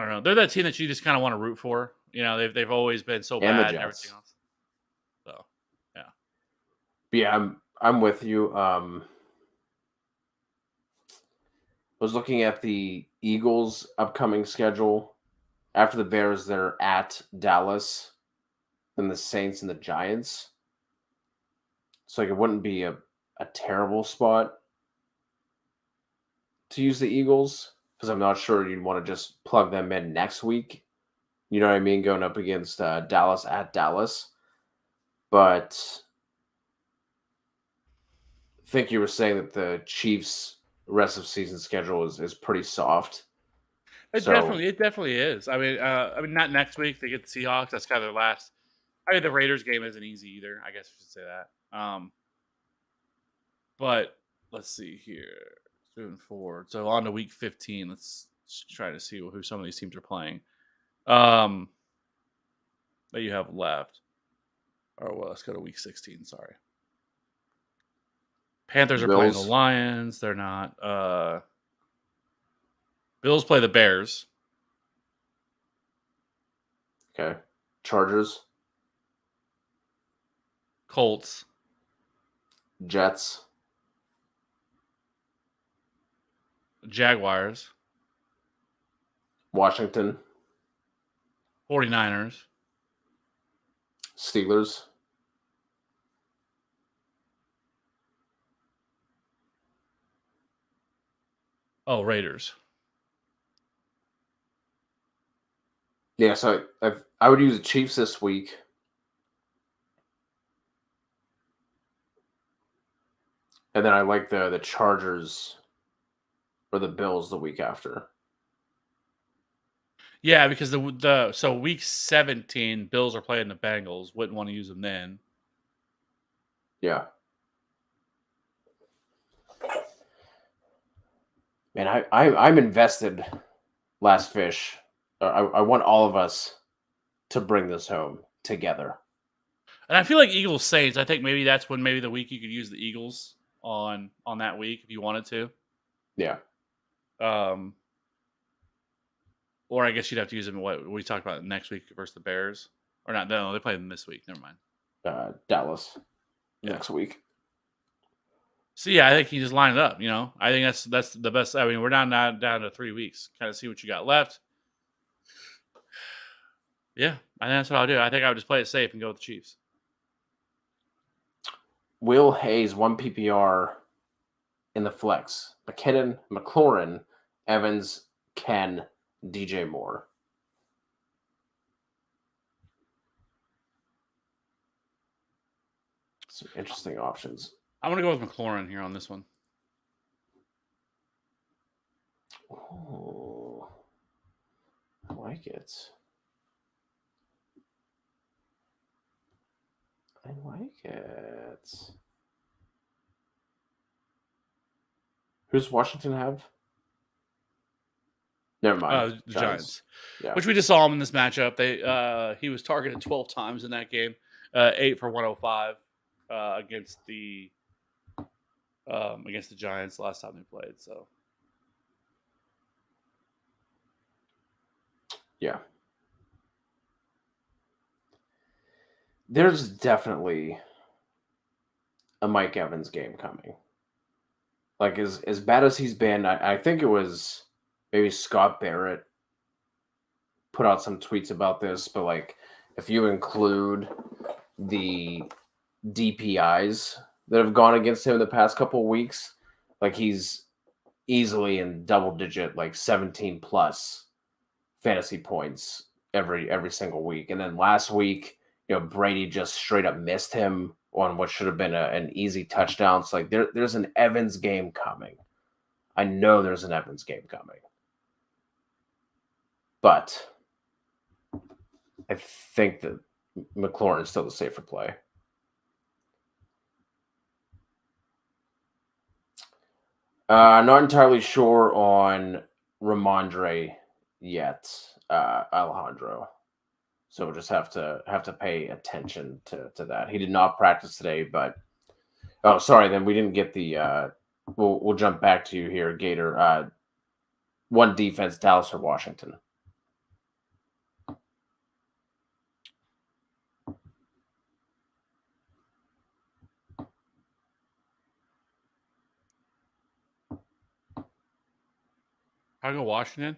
Speaker 2: don't know. They're that team that you just kind of want to root for. You know, they've always been so bad and everything else. So, yeah.
Speaker 1: But yeah, I'm with you. I was looking at the Eagles' upcoming schedule. After the Bears, they're at Dallas, then the Saints and the Giants. So like it wouldn't be a terrible spot to use the Eagles because I'm not sure you'd want to just plug them in next week. You know what I mean? Going up against Dallas at Dallas. But I think you were saying that the Chiefs' rest of season schedule is pretty soft.
Speaker 2: It definitely is. I mean, not next week. They get the Seahawks. That's kind of their last. I mean, the Raiders game isn't easy either. I guess I should say that. But let's see here. Moving forward. So on to week 15. Let's try to see who some of these teams are playing. That you have left. Or well, let's go to week 16. Sorry. Panthers are playing the Lions. They're not. Bills play the Bears.
Speaker 1: Okay. Chargers.
Speaker 2: Colts.
Speaker 1: Jets.
Speaker 2: Jaguars.
Speaker 1: Washington.
Speaker 2: 49ers.
Speaker 1: Steelers.
Speaker 2: Oh, Raiders.
Speaker 1: Yeah, so I would use the Chiefs this week. And then I like the Chargers or the Bills the week after.
Speaker 2: Yeah, because so week 17, Bills are playing the Bengals. Wouldn't want to use them then.
Speaker 1: Yeah. Man, I'm invested, Last Fish. I want all of us to bring this home together.
Speaker 2: And I feel like Eagles Saints. I think maybe that's when maybe the week you could use the Eagles on that week if you wanted to.
Speaker 1: Yeah.
Speaker 2: Or I guess you'd have to use them. What we talked about next week versus the Bears, or not? No, they play them this week. Never mind.
Speaker 1: Dallas next week.
Speaker 2: So yeah, I think you just line it up. You know, I think that's the best. I mean, we're down to 3 weeks. Kind of see what you got left. Yeah, I think that's what I'll do. I think I would just play it safe and go with the Chiefs.
Speaker 1: Will Hayes, 1 PPR in the flex. McKinnon, McLaurin, Evans, Ken, DJ Moore. Some interesting options.
Speaker 2: I'm going to go with McLaurin here on this one.
Speaker 1: Oh, I like it. I like it. Who's Washington have? Never mind.
Speaker 2: The Giants.
Speaker 1: Yeah.
Speaker 2: Which we just saw him in this matchup. He was targeted 12 times in that game, 8 for 105 against the Giants last time they played. So
Speaker 1: yeah, there's definitely a Mike Evans game coming. Like as bad as he's been, I think it was maybe Scott Barrett put out some tweets about this, but like if you include the DPIs that have gone against him the past couple of weeks, like he's easily in double digit, like 17 plus fantasy points every single week. And then last week, Brady just straight up missed him on what should have been an easy touchdown. So like there's an Evans game coming. I know there's an Evans game coming. But I think that McLaurin is still the safer play. Not entirely sure on Ramondre yet, Alejandro. So we'll just have to pay attention to that. He did not practice today, but sorry, then we didn't get the we'll jump back to you here, Gator. One defense, Dallas or Washington.
Speaker 2: I'll go Washington.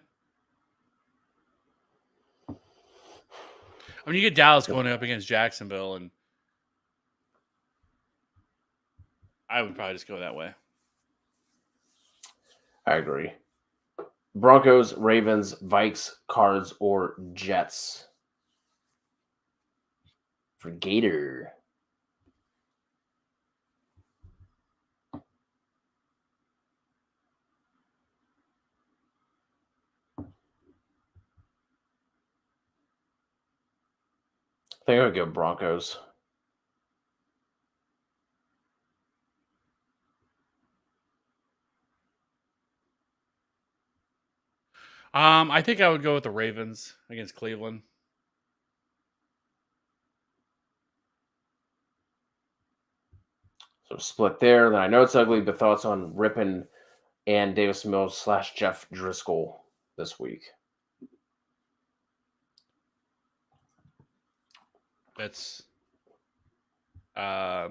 Speaker 2: I mean, you get Dallas going up against Jacksonville, and I would probably just go that way.
Speaker 1: I agree. Broncos, Ravens, Vikes, Cards, or Jets? For Gator. I think I would go Broncos.
Speaker 2: I think I would go with the Ravens against Cleveland.
Speaker 1: So split there. Then I know it's ugly, but thoughts on Rippon and Davis Mills / Jeff Driscoll this week?
Speaker 2: That's if I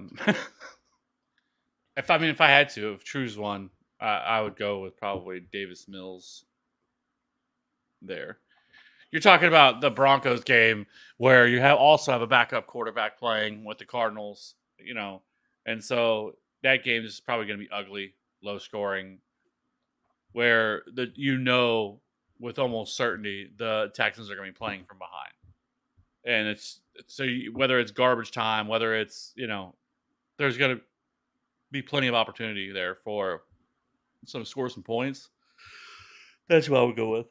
Speaker 2: had to choose one, I would go with probably Davis Mills. There, you're talking about the Broncos game where you also have a backup quarterback playing with the Cardinals, and so that game is probably going to be ugly, low scoring, where with almost certainty the Texans are going to be playing from behind, and whether it's garbage time, whether it's there's going to be plenty of opportunity there for score some points. That's what I would go with.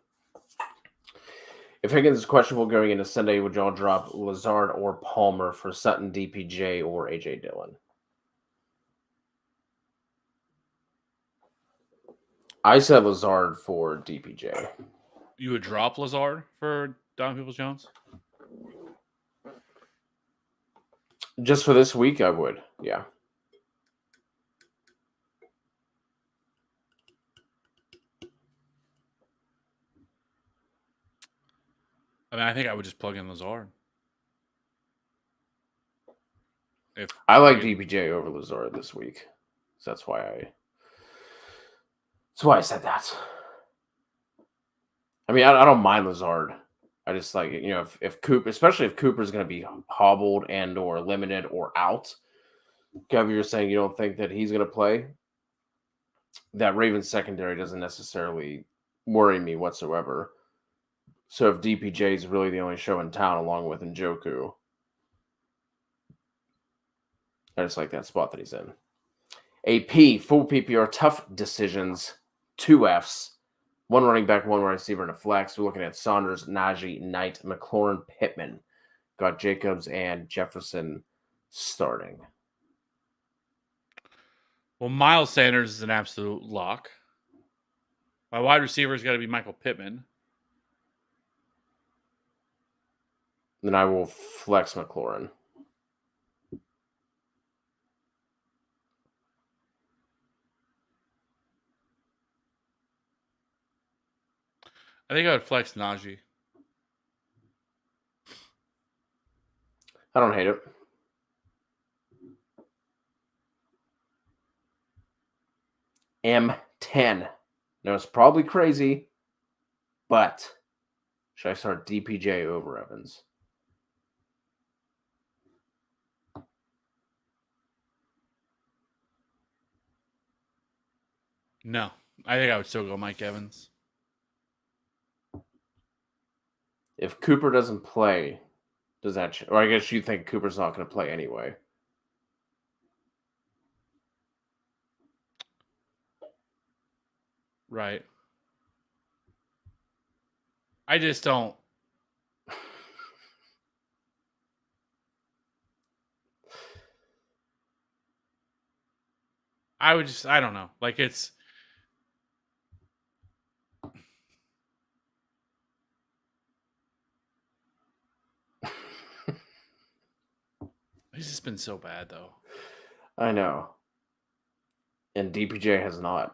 Speaker 1: If Higgins is questionable going into Sunday, would y'all drop Lazard or Palmer for Sutton, DPJ, or AJ Dillon? I said Lazard for DPJ.
Speaker 2: You would drop Lazard for Donovan Peoples-Jones?
Speaker 1: Just for this week, I would. Yeah.
Speaker 2: I mean, I think I would just plug in Lazard.
Speaker 1: I like DPJ over Lazard this week. So that's why I said that. I mean, I don't mind Lazard. I just like, if Cooper, especially if Cooper's going to be hobbled and or limited or out. Kevin, you're saying you don't think that he's going to play? That Ravens secondary doesn't necessarily worry me whatsoever. So if DPJ is really the only show in town along with Njoku, I just like that spot that he's in. AP, full PPR, tough decisions, 2 Fs. One running back, one wide receiver, and a flex. We're looking at Saunders, Najee, Knight, McLaurin, Pittman. Got Jacobs and Jefferson starting.
Speaker 2: Well, Miles Sanders is an absolute lock. My wide receiver has got to be Michael Pittman.
Speaker 1: Then I will flex McLaurin.
Speaker 2: I think I would flex Najee.
Speaker 1: I don't hate it. M10. Now, it's probably crazy, but should I start DPJ over Evans?
Speaker 2: No, I think I would still go Mike Evans.
Speaker 1: If Cooper doesn't play, does that or I guess you think Cooper's not going to play anyway.
Speaker 2: Right. I just don't. I don't know. Like it's. He's just been so bad, though.
Speaker 1: I know. And DPJ has not.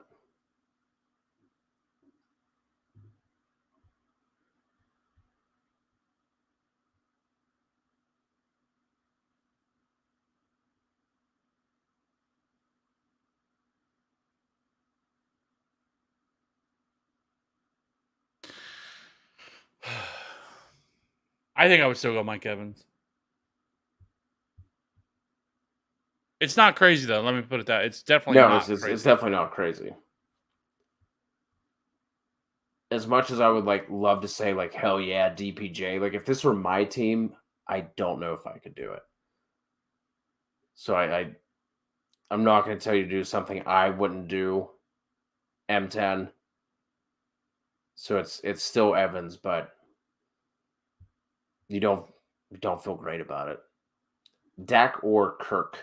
Speaker 2: I think I would still go Mike Evans. It's not crazy, though. Let me put it that. It's definitely not crazy.
Speaker 1: It's definitely not crazy. As much as I would love to say hell yeah, DPJ, if this were my team, I don't know if I could do it. So I'm not going to tell you to do something I wouldn't do. M10. So it's still Evans, but you don't feel great about it. Dak or Kirk?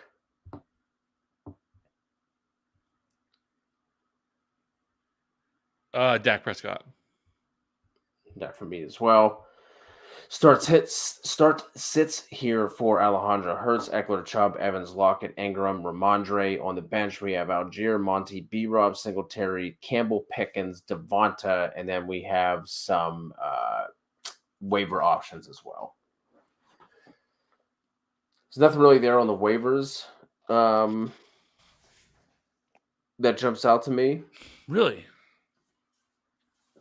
Speaker 2: Dak Prescott.
Speaker 1: Dak for me as well. Start sits here for Alejandro Hurts, Eckler, Chubb, Evans, Lockett, Ingram, Ramondre. On the bench, we have Algier, Monty, B-Rob, Singletary, Campbell, Pickens, Devonta, and then we have some waiver options as well. There's nothing really there on the waivers that jumps out to me.
Speaker 2: Really?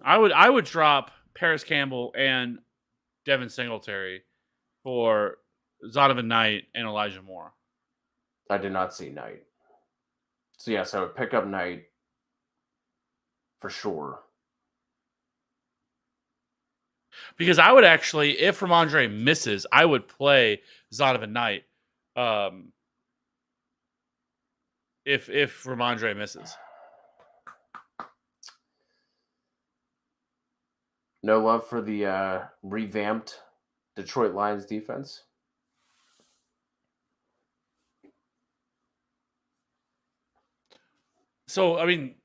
Speaker 2: I would drop Paris Campbell and Devin Singletary for Zonovan Knight and Elijah Moore.
Speaker 1: I did not see Knight. So yes, I would pick up Knight for sure.
Speaker 2: Because I would actually, if Ramondre misses, I would play Zonovan Knight. If Ramondre misses.
Speaker 1: No love for the revamped Detroit Lions defense.
Speaker 2: So, I mean,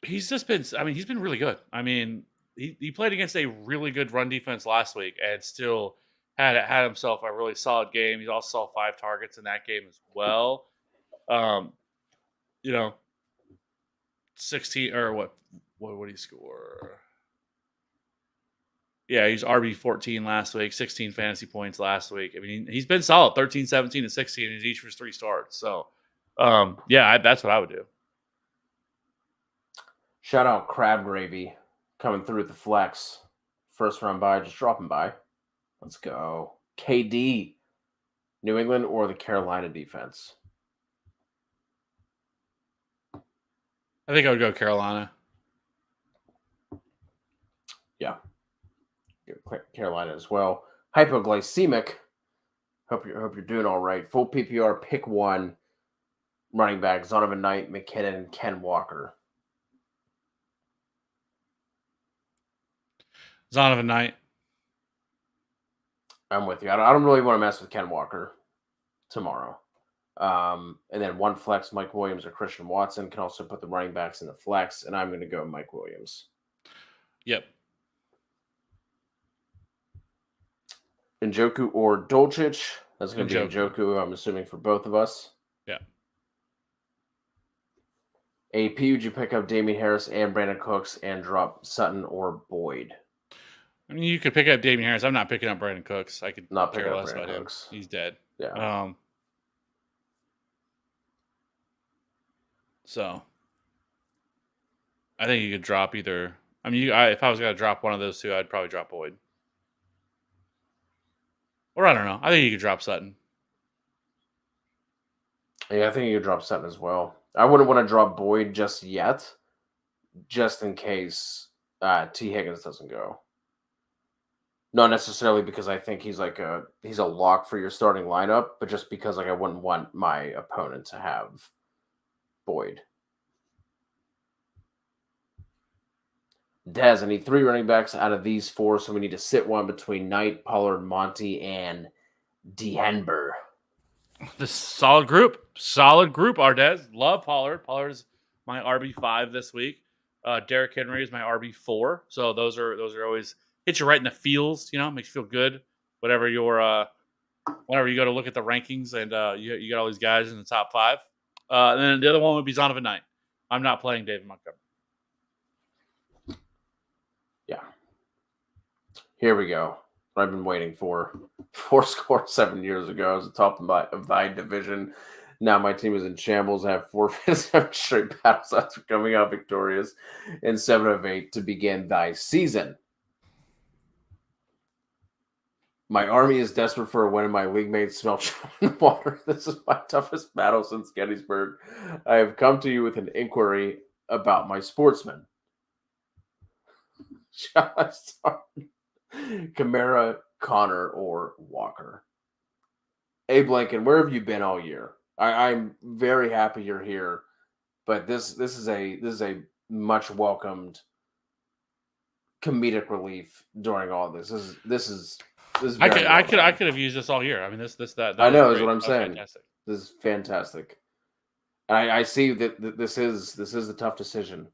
Speaker 2: he's been really good. I mean, he played against a really good run defense last week and still had himself a really solid game. He also saw 5 targets in that game as well. 16 or what did he score? Yeah, he's RB 14 last week, 16 fantasy points last week. I mean, he's been solid, 13, 17, and 16 in each of his 3 starts. So, that's what I would do.
Speaker 1: Shout out Crab Gravy coming through with the flex. First round by, just dropping by. Let's go. KD, New England or the Carolina defense?
Speaker 2: I think I would go Carolina.
Speaker 1: Yeah. Carolina as well. Hypoglycemic. Hope you're doing all right. Full PPR, pick one. Running back, Zonovan Knight, McKinnon, Ken Walker.
Speaker 2: Zonovan Knight.
Speaker 1: I'm with you. I don't really want to mess with Ken Walker tomorrow. And then one flex, Mike Williams or Christian Watson. Can also put the running backs in the flex, and I'm going to go Mike Williams.
Speaker 2: Yep.
Speaker 1: Njoku or Dolchich. That's going to be
Speaker 2: Njoku.
Speaker 1: Njoku, I'm assuming, for both of us.
Speaker 2: Yeah.
Speaker 1: AP, would you pick up Damian Harris and Brandon Cooks and drop Sutton or Boyd?
Speaker 2: I mean, you could pick up Damian Harris. I'm not picking up Brandon Cooks. I could
Speaker 1: Not picking
Speaker 2: care
Speaker 1: up
Speaker 2: less
Speaker 1: Brandon
Speaker 2: about
Speaker 1: Cooks.
Speaker 2: him. He's dead.
Speaker 1: Yeah.
Speaker 2: So I think you could drop either. I mean, if I was going to drop one of those two, I'd probably drop Boyd. Or I don't know. I think you could drop Sutton.
Speaker 1: Yeah, I think you could drop Sutton as well. I wouldn't want to drop Boyd just yet, just in case T. Higgins doesn't go. Not necessarily because I think he's a lock for your starting lineup, but just because I wouldn't want my opponent to have Boyd. Dez, I need 3 running backs out of these 4, so we need to sit one between Knight, Pollard, Monty, and Denver.
Speaker 2: This solid group. Ardez. Love Pollard. Pollard's my RB5 this week. Derrick Henry is my RB4. So those are always hit you right in the feels. Makes you feel good. Whenever you go to look at the rankings and you got all these guys in the top 5. And then the other one would be Zonovan Knight. I'm not playing David Montgomery.
Speaker 1: Yeah. Here we go. What I've been waiting for. 7 years ago. I was the top of thy division. Now my team is in shambles. I have 7 straight battles after coming out victorious in 7 of 8 to begin thy season. My army is desperate for a win, and my league mates smell water. This is my toughest battle since Gettysburg. I have come to you with an inquiry about my sportsmen. Shall I start? Kamara, Connor, or Walker? Abe Lincoln, where have you been all year? I'm very happy you're here, but this is a much welcomed comedic relief during all this. This is
Speaker 2: I could have used this all year. I mean, that
Speaker 1: I know
Speaker 2: was
Speaker 1: is what I'm
Speaker 2: great.
Speaker 1: saying.
Speaker 2: Fantastic.
Speaker 1: This is fantastic. I see that this is a tough decision.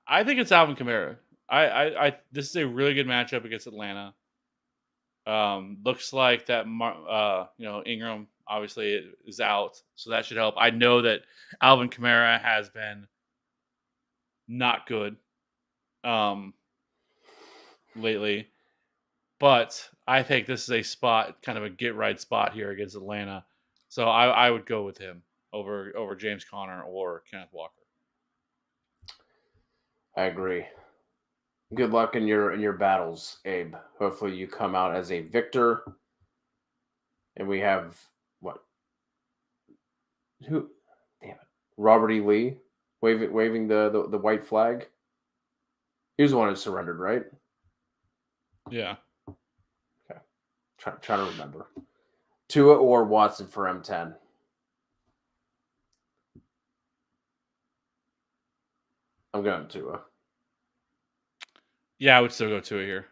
Speaker 2: I think it's Alvin Kamara. I this is a really good matchup against Atlanta. Looks like that Ingram obviously is out, so that should help. I know that Alvin Kamara has been not good lately, but I think this is a spot, kind of a get right spot here against Atlanta. So I would go with him over James Conner or Kenneth Walker.
Speaker 1: I agree. Good luck in your battles, Abe. Hopefully you come out as a victor. And we have what? Who? Damn it! Robert E. Lee waving the white flag. He was the one who surrendered, right?
Speaker 2: Yeah.
Speaker 1: Okay. Trying to remember. Tua or Watson for M10. I'm going Tua.
Speaker 2: Yeah, I would still go Tua here.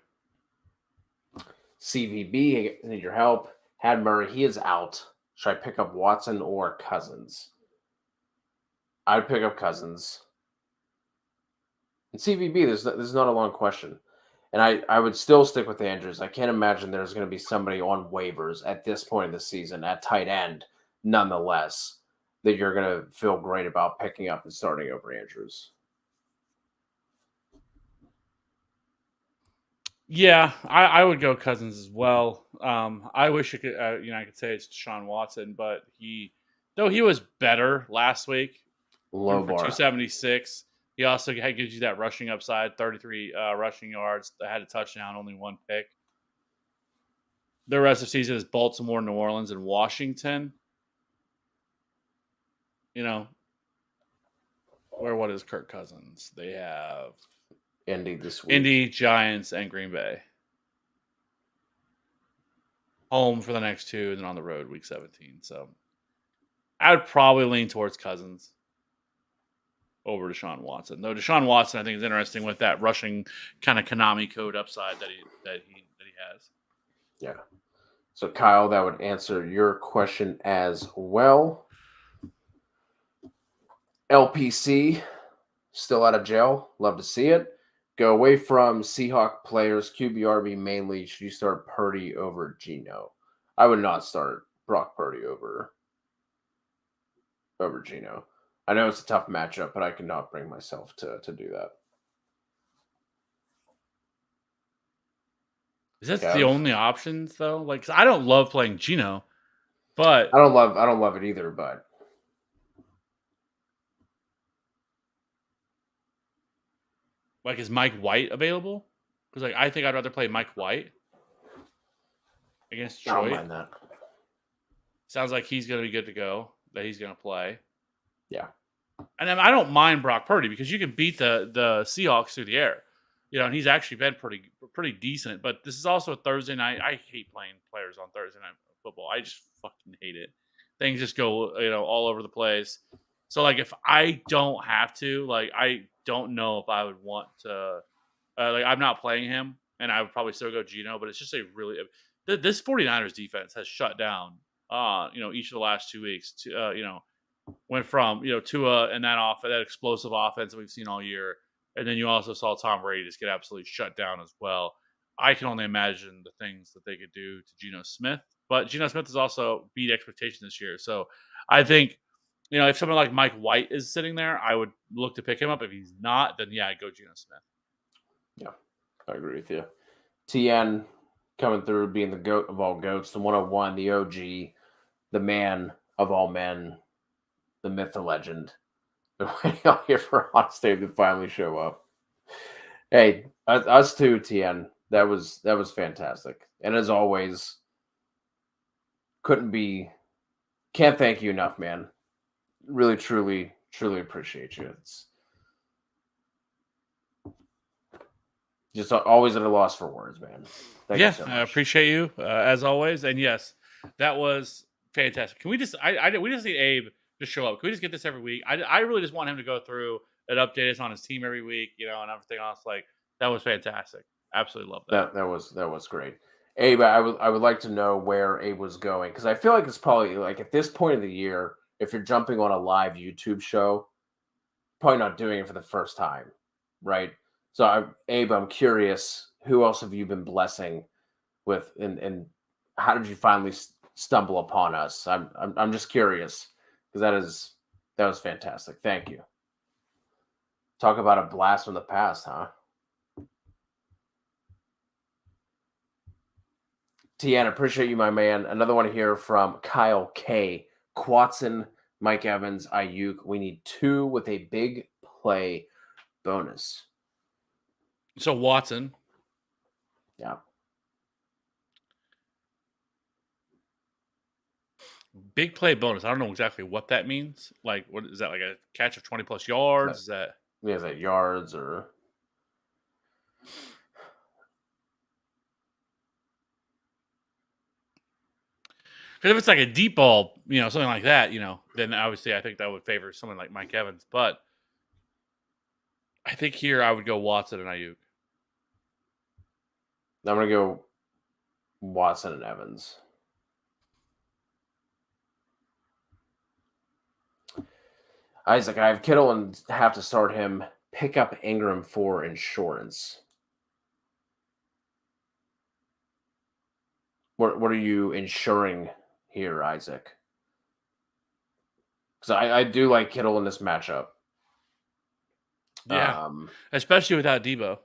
Speaker 1: CVB, I need your help. Had Murray, he is out. Should I pick up Watson or Cousins? I'd pick up Cousins. And CVB, there's not a long question. And I would still stick with Andrews. I can't imagine there's going to be somebody on waivers at this point of the season at tight end, nonetheless, that you're going to feel great about picking up and starting over Andrews.
Speaker 2: Yeah, I would go Cousins as well. I wish I could, I could say it's Deshaun Watson, but he was better last week.
Speaker 1: Low
Speaker 2: for
Speaker 1: bar.
Speaker 2: 276. He also gives you that rushing upside, 33 rushing yards. Had a touchdown, only 1 pick. The rest of the season is Baltimore, New Orleans, and Washington. What is Kirk Cousins? They have
Speaker 1: Indy this week.
Speaker 2: Indy, Giants, and Green Bay. Home for the next 2, and then on the road week 17. So I would probably lean towards Cousins. over Deshaun Watson. Though Deshaun Watson, I think, is interesting with that rushing kind of Konami code upside that he has.
Speaker 1: Yeah. So Kyle, that would answer your question as well. LPC still out of jail. Love to see it. Go away from Seahawk players. QBRB mainly. Should you start Purdy over Geno? I would not start Brock Purdy over Geno. I know it's a tough matchup, but I cannot bring myself to do that.
Speaker 2: Is that the only options though? Like, 'cause I don't love playing Geno, but
Speaker 1: I don't love it either, but
Speaker 2: like, is Mike White available? Because like I think I'd rather play Mike White against
Speaker 1: I don't
Speaker 2: Detroit.
Speaker 1: mind that.
Speaker 2: Sounds like he's going to be good to go. That he's going to play.
Speaker 1: Yeah.
Speaker 2: And then I don't mind Brock Purdy because you can beat the Seahawks through the air. You know, and he's actually been pretty decent. But this is also a Thursday night. I hate playing players on Thursday night football. I just fucking hate it. Things just go, all over the place. So like, if I don't have to, like, I don't know if I would want to. Like, I'm not playing him, and I would probably still go Geno. But it's just a really this 49ers defense has shut down. Each of the last 2 weeks. Went from Tua and that explosive offense that we've seen all year, and then you also saw Tom Brady just get absolutely shut down as well. I can only imagine the things that they could do to Geno Smith, but Geno Smith has also beat expectation this year. So I think if someone like Mike White is sitting there, I would look to pick him up. If he's not, then yeah, I'd go Geno Smith.
Speaker 1: Yeah, I agree with you. TN coming through, being the GOAT of all GOATs, the 101, the OG, the man of all men, the myth, the legend. Been waiting out here for Honest Dave to finally show up. Hey, us too, TN. That was fantastic. And as always, can't thank you enough, man. Really, truly, truly appreciate you. It's just always at a loss for words, man. Thank you so much.
Speaker 2: I appreciate you as always. And yes, that was fantastic. Can we just we just need Abe to show up? Can we just get this every week? I really just want him to go through and update us on his team every week, and everything else. Like, that was fantastic. Absolutely love that.
Speaker 1: That was great. Abe, I would like to know where Abe was going, because I feel like it's probably like at this point of the year, if you're jumping on a live YouTube show, probably not doing it for the first time, right? So, Abe, I'm curious, who else have you been blessing with, and how did you finally stumble upon us? I'm just curious, because that was fantastic. Thank you. Talk about a blast from the past, huh? Tian, appreciate you, my man. Another one here from Kyle K. Quatson, Mike Evans, Ayuk. We need 2 with a big play bonus.
Speaker 2: So Watson.
Speaker 1: Yeah.
Speaker 2: Big play bonus. I don't know exactly what that means. Like, what is that? Like a catch of 20 plus yards? Is that
Speaker 1: yards or?
Speaker 2: Because if it's like a deep ball, something like that, then obviously I think that would favor someone like Mike Evans. But I think here I would go Watson and Ayuk.
Speaker 1: I'm going to go Watson and Evans. Isaac, I have Kittle and have to start him. Pick up Ingram for insurance. What are you insuring here, Isaac? Because I do like Kittle in this matchup.
Speaker 2: Yeah, especially without Debo.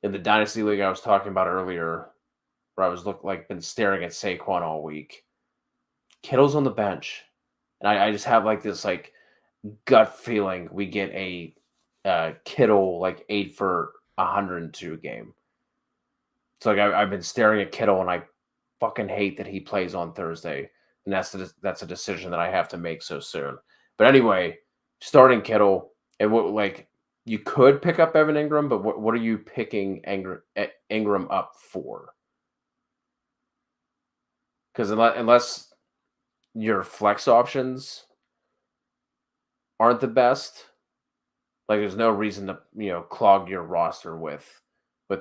Speaker 1: In the Dynasty League I was talking about earlier, where I was been staring at Saquon all week. Kittle's on the bench. And I just have this gut feeling we get a Kittle 8 for 102 game. So I've been staring at Kittle, and I fucking hate that he plays on Thursday, and that's a decision that I have to make so soon. But anyway, starting Kittle, and you could pick up Evan Ingram, but what are you picking Ingram up for? Because unless your flex options aren't the best. Like, there's no reason to clog your roster with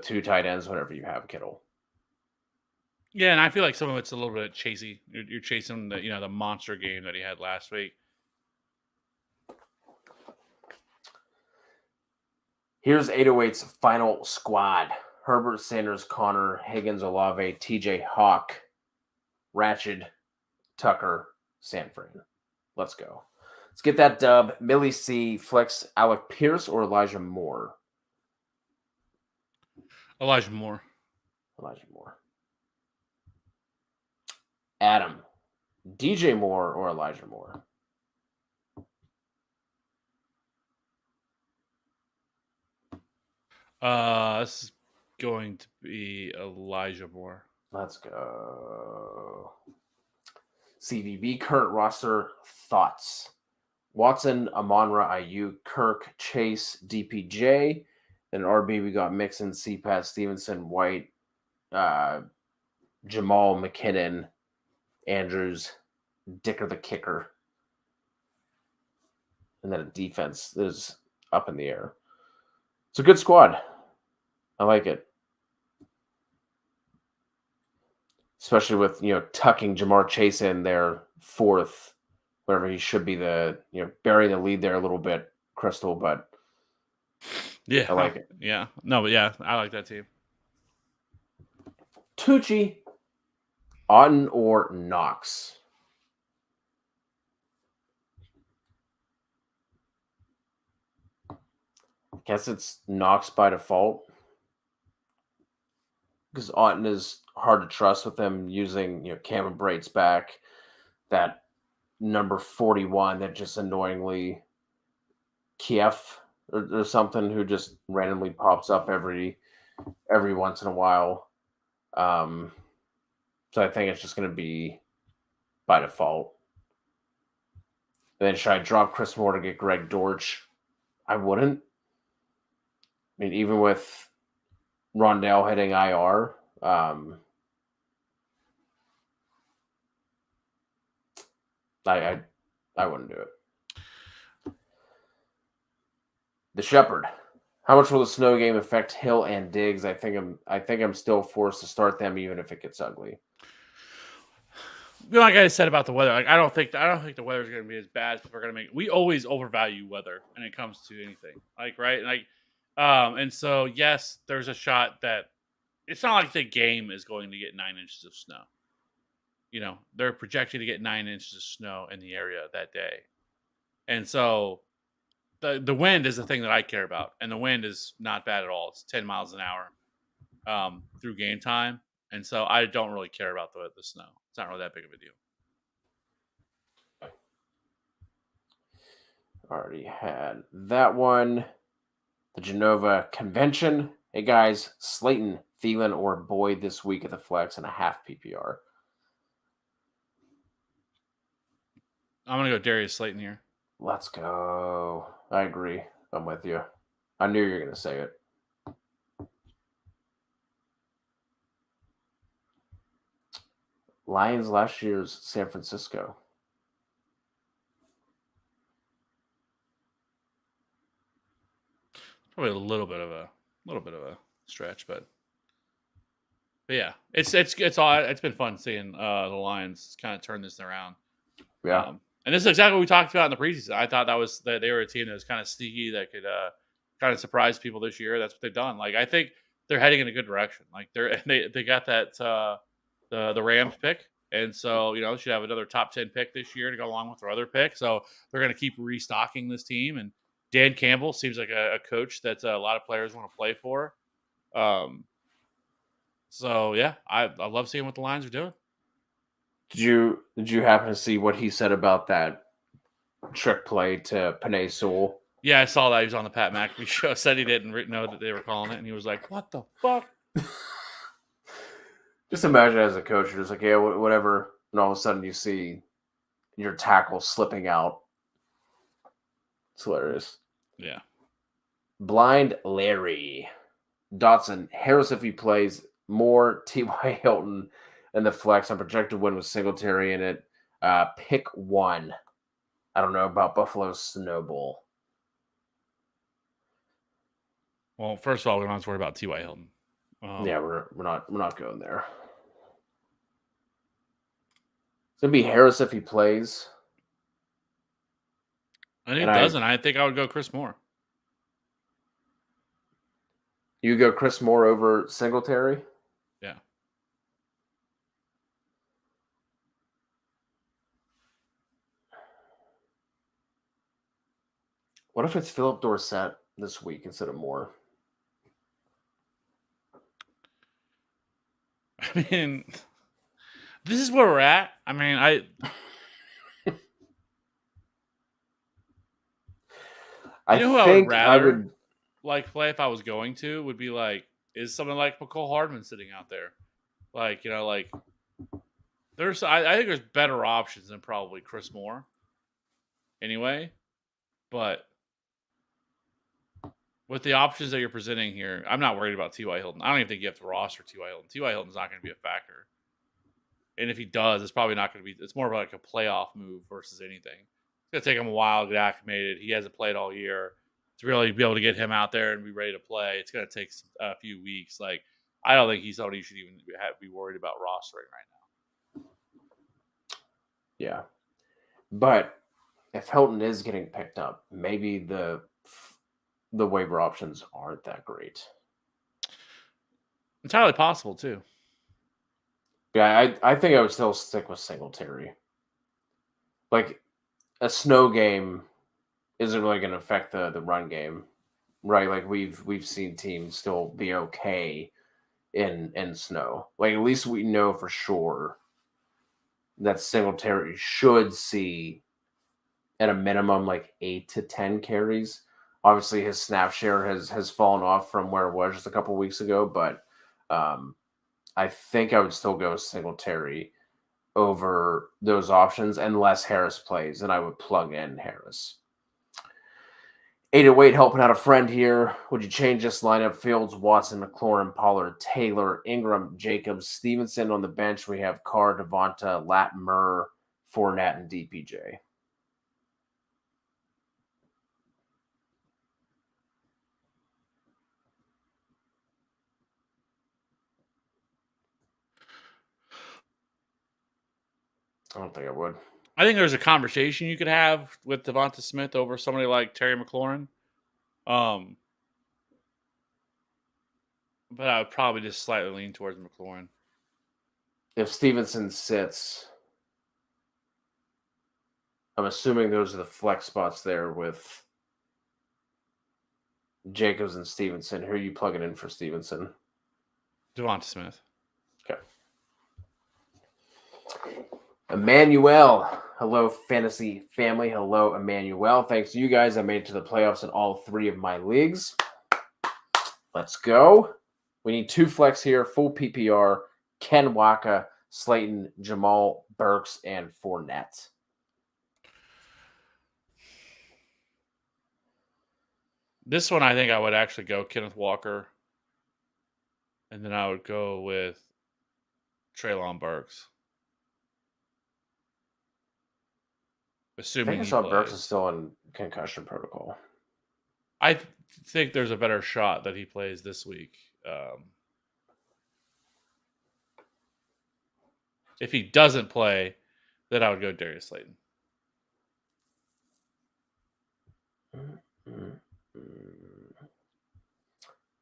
Speaker 1: 2 tight ends whenever you have Kittle.
Speaker 2: Yeah, and I feel like some of it's a little bit chasey. You're chasing the monster game that he had last week.
Speaker 1: Here's 808's final squad. Herbert, Sanders, Connor, Higgins, Olave, TJ Hawk, Ratched, Tucker, Sanford. Let's go. Let's get that dub. Millie C, flex Alec Pierce or Elijah Moore?
Speaker 2: Elijah Moore.
Speaker 1: Elijah Moore. Adam, DJ Moore or Elijah Moore?
Speaker 2: This is going to be Elijah Moore.
Speaker 1: Let's go. CVB current roster thoughts. Watson, Amon-Ra, Ayuk, Kirk, Chase, DPJ. Then RB, we got Mixon, CPAT, Stevenson, White, Jamal, McKinnon, Andrews, Dicker the kicker. And then a defense is up in the air. It's a good squad. I like it. Especially with, tucking Jamar Chase in there fourth, wherever he should be burying the lead there a little bit, Crystal, but
Speaker 2: yeah,
Speaker 1: I like it.
Speaker 2: Yeah. No, but yeah, I like that team.
Speaker 1: Tucci, Otten, or Knox? I guess it's Knox by default. Because Otten is hard to trust with them using, Cameron Brate's back. That number 41 that just annoyingly Kiev or something who just randomly pops up every once in a while. So I think it's just going to be by default. And then should I drop Chris Moore to get Greg Dortch? I wouldn't. I mean, even with Rondell hitting IR, I wouldn't do it. The Shepherd. How much will the snow game affect Hill and Diggs? I think I'm still forced to start them even if it gets ugly.
Speaker 2: Like I said about the weather, I don't think the weather is going to be as bad as we're going to make. We always overvalue weather when it comes to anything, right? And so yes, there's a shot that it's not like the game is going to get 9 inches of snow. They're projected to get 9 inches of snow in the area that day, and so the wind is the thing that I care about, and the wind is not bad at all. It's 10 miles an hour through game time, and so I don't really care about the snow. It's not really that big of a deal.
Speaker 1: Already had that one. The Genova Convention. Hey guys, Slayton, Thielen, or Boyd this week at the flex and a half PPR.
Speaker 2: I'm gonna go Darius Slayton here.
Speaker 1: Let's go. I agree. I'm with you. I knew you were gonna say it. Lions last year's San Francisco.
Speaker 2: Probably a little bit of a stretch, but yeah, it's been fun seeing the Lions kind of turn this around.
Speaker 1: Yeah,
Speaker 2: and this is exactly what we talked about in the preseason. I thought that they were a team that was kind of sneaky, that could kind of surprise people this year. That's what they've done. Like, I think they're heading in a good direction. Like, they got that the Rams pick, and so should have another top 10 pick this year to go along with their other pick. So they're going to keep restocking this team. And Dan Campbell seems like a coach that a lot of players want to play for. So yeah, I love seeing what the Lions are doing.
Speaker 1: Did you happen to see what he said about that trick play to Penei Sewell?
Speaker 2: Yeah, I saw that. He was on the Pat McAfee show. Said he didn't know that they were calling it, and he was like, "What the fuck?"
Speaker 1: Just imagine as a coach, you're just like, yeah, whatever, and all of a sudden you see your tackle slipping out. It's hilarious.
Speaker 2: Yeah.
Speaker 1: Blind Larry. Dotson. Harris if he plays. More T.Y. Hilton and the flex. On projected win with Singletary in it. Pick one. I don't know about Buffalo's Snowball.
Speaker 2: Well, first of all, we don't have to worry about T.Y. Hilton.
Speaker 1: Yeah, we're not going there. It's gonna be Harris if he plays.
Speaker 2: And if
Speaker 1: And
Speaker 2: he doesn't, I think I would go Chris Moore.
Speaker 1: You go Chris Moore over Singletary?
Speaker 2: Yeah.
Speaker 1: What if it's Philip Dorsett this week instead of Moore?
Speaker 2: I mean, this is where we're at. I mean, I You know who I would rather like play if I was going to would be like is someone like McCole Hardman sitting out there. Like, you know, like there's I think there's better options than probably Chris Moore. Anyway, but with the options that you're presenting here, I'm not worried about T.Y. Hilton. I don't even think you have to roster T.Y. Hilton. T.Y. Hilton's not going to be a factor. And if he does, it's probably not going to be. It's more of like a playoff move versus anything. It's going to take him a while to get acclimated. He hasn't played all year to really be able to get him out there and be ready to play. It's going to take a few weeks. Like, I don't think he's somebody you should even be worried about rostering right now.
Speaker 1: Yeah, but if Hilton is getting picked up, maybe the waiver options aren't that great.
Speaker 2: Entirely possible too.
Speaker 1: Yeah, I think I would still stick with Singletary. Like a snow game isn't really going to affect the run game, right? Like we've seen teams still be okay in snow. Like at least we know for sure that Singletary should see at a minimum like 8 to 10 carries. Obviously, his snap share has fallen off from where it was just a couple weeks ago, but I think I would still go Singletary over those options unless Harris plays, and I would plug in Harris. 808 helping out a friend here. Would you change this lineup? Fields, Watson, McLaurin, Pollard, Taylor, Ingram, Jacobs, Stevenson on the bench. We have Carr, Devonta, Lattimore, Fournette, and DPJ. I don't think I would.
Speaker 2: I think there's a conversation you could have with Devonta Smith over somebody like Terry McLaurin. But I would probably just slightly lean towards McLaurin.
Speaker 1: If Stevenson sits, I'm assuming those are the flex spots there with Jacobs and Stevenson. Who are you plugging in for Stevenson?
Speaker 2: Devonta Smith.
Speaker 1: Okay. Emmanuel. Hello, fantasy family. Hello, Emmanuel. Thanks to you guys, I made it to the playoffs in all 3 of my leagues. Let's go. We need 2 flex here, full PPR. Ken Waka, Slayton, Jamal Burks, and Fournette.
Speaker 2: This one, I think I would actually go Kenneth Walker. And then I would go with Treylon Burks. Assuming
Speaker 1: I saw Burks is still in concussion protocol.
Speaker 2: I think there's a better shot that he plays this week. If he doesn't play, then I would go Darius Slayton.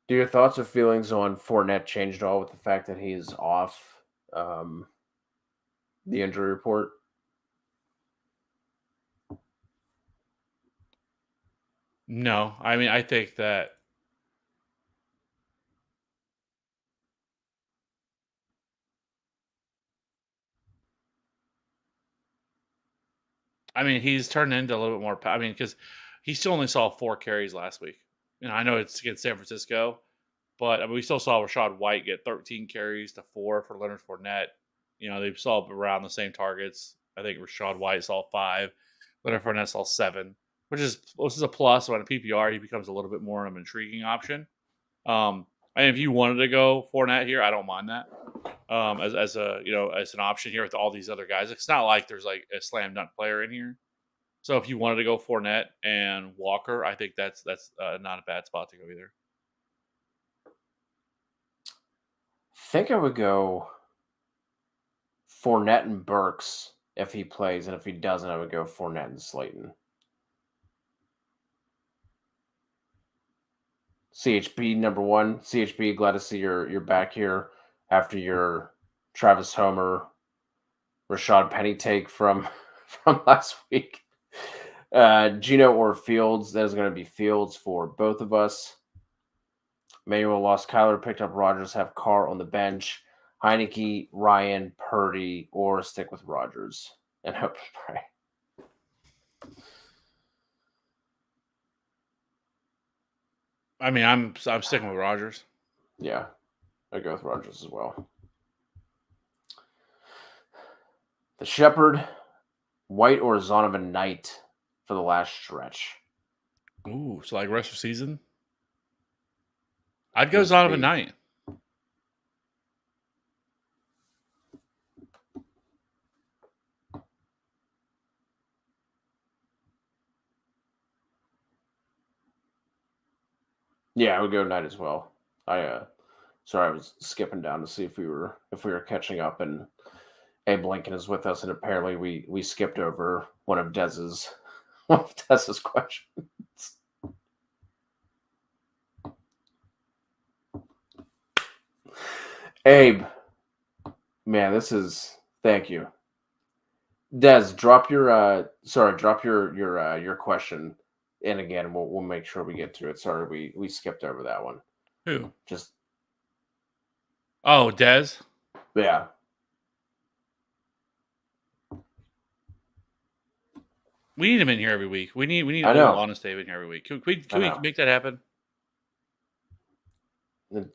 Speaker 1: Do your thoughts or feelings on Fournette change at all with the fact that he's off the injury report?
Speaker 2: No, I mean, I think that he's turned into a little bit more. I mean, because he still only saw 4 carries last week. You know, I know it's against San Francisco, but I mean, we still saw Rachaad White get 13 carries to 4 for Leonard Fournette. You know, they saw around the same targets. I think Rachaad White saw 5, Leonard Fournette saw 7, which is a plus. On a PPR, he becomes a little bit more of an intriguing option. And if you wanted to go Fournette here, I don't mind that as an option here with all these other guys. It's not like there's like a slam dunk player in here. So if you wanted to go Fournette and Walker, I think that's not a bad spot to go either.
Speaker 1: Think I would go Fournette and Burks if he plays, and if he doesn't, I would go Fournette and Slayton. CHB number one. CHB, glad to see you're back here after your Travis Homer, Rashad Penny take from last week. Gino or Fields. That is going to be Fields for both of us. Manuel lost Kyler, picked up Rodgers, have Carr on the bench. Heineke, Ryan, Purdy, or stick with Rodgers and hope and pray.
Speaker 2: I mean, I'm sticking with Rodgers.
Speaker 1: Yeah, I go with Rodgers as well. The Shepherd, White or Zonovan Knight for the last stretch.
Speaker 2: Ooh, so like rest of season? I'd go Zonovan Knight.
Speaker 1: Yeah, I would go Knight as well. Sorry, I was skipping down to see if we were catching up, and Abe Lincoln is with us, and apparently we skipped over one of Dez's questions. Abe, man, this is thank you. Des, drop your your question, and again we'll make sure we get to it. Sorry, we skipped over that one.
Speaker 2: Who?
Speaker 1: Just
Speaker 2: Dez.
Speaker 1: Yeah.
Speaker 2: We need him in here every week. We need
Speaker 1: I know.
Speaker 2: Honest Dave in here every week. Can we make that happen?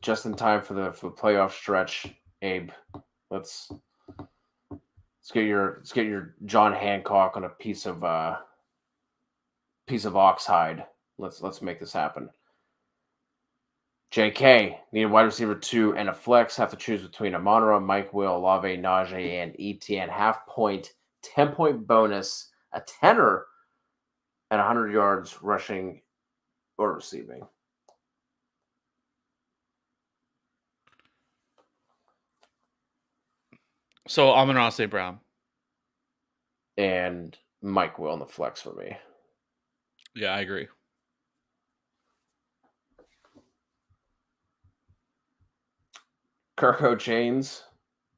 Speaker 1: Just in time for the playoff stretch, Abe. Let's get your John Hancock on a piece of oxhide. Let's make this happen. JK, need a wide receiver 2 and a flex. Have to choose between Amon-Ra, Mike Will, Olave, Najee, and ETN. 0.5 point, 10-point bonus, a tenner, and 100 yards rushing or receiving.
Speaker 2: So Amon-Ra St. Brown.
Speaker 1: And Mike Will on the flex for me.
Speaker 2: Yeah, I agree.
Speaker 1: Kirko Chains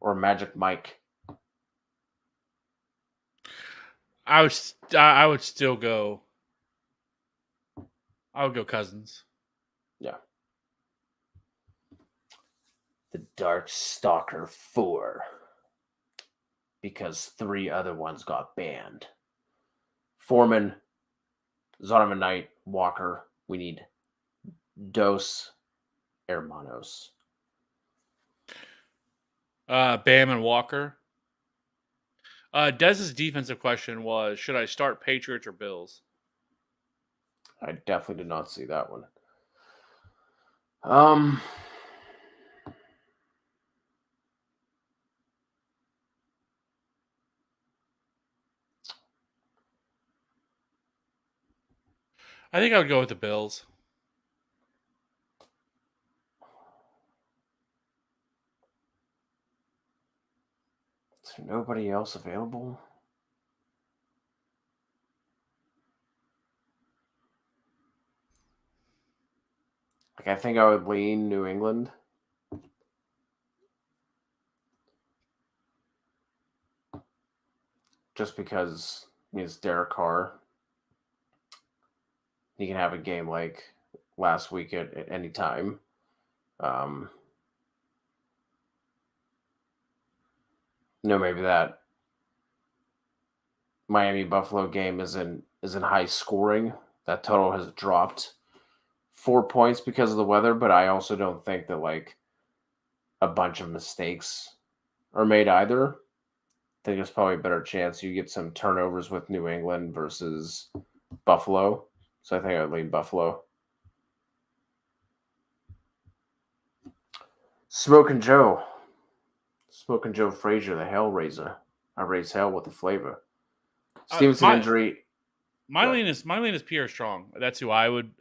Speaker 1: or Magic Mike?
Speaker 2: I would still go. I would go Cousins.
Speaker 1: Yeah. The Dark Stalker 4. Because 3 other ones got banned. Foreman, Zonovan Knight, Walker. We need Dos Hermanos.
Speaker 2: Bam and Walker. Dez's defensive question was, should I start Patriots or Bills?
Speaker 1: I definitely did not see that one.
Speaker 2: I think I would go with the Bills.
Speaker 1: Is there nobody else available? Like, I think I would lean New England. Just because it's Derek Carr. He can have a game like last week at any time. Maybe that Miami Buffalo game isn't high scoring. That total has dropped 4 points because of the weather, but I also don't think that like a bunch of mistakes are made either. I think there's probably a better chance you get some turnovers with New England versus Buffalo. So I think I'd lean Buffalo. Smoking Joe Frazier, the Hellraiser. I raise hell with the flavor. Stevenson injury.
Speaker 2: My lean is Pierre Strong. I think that's who I would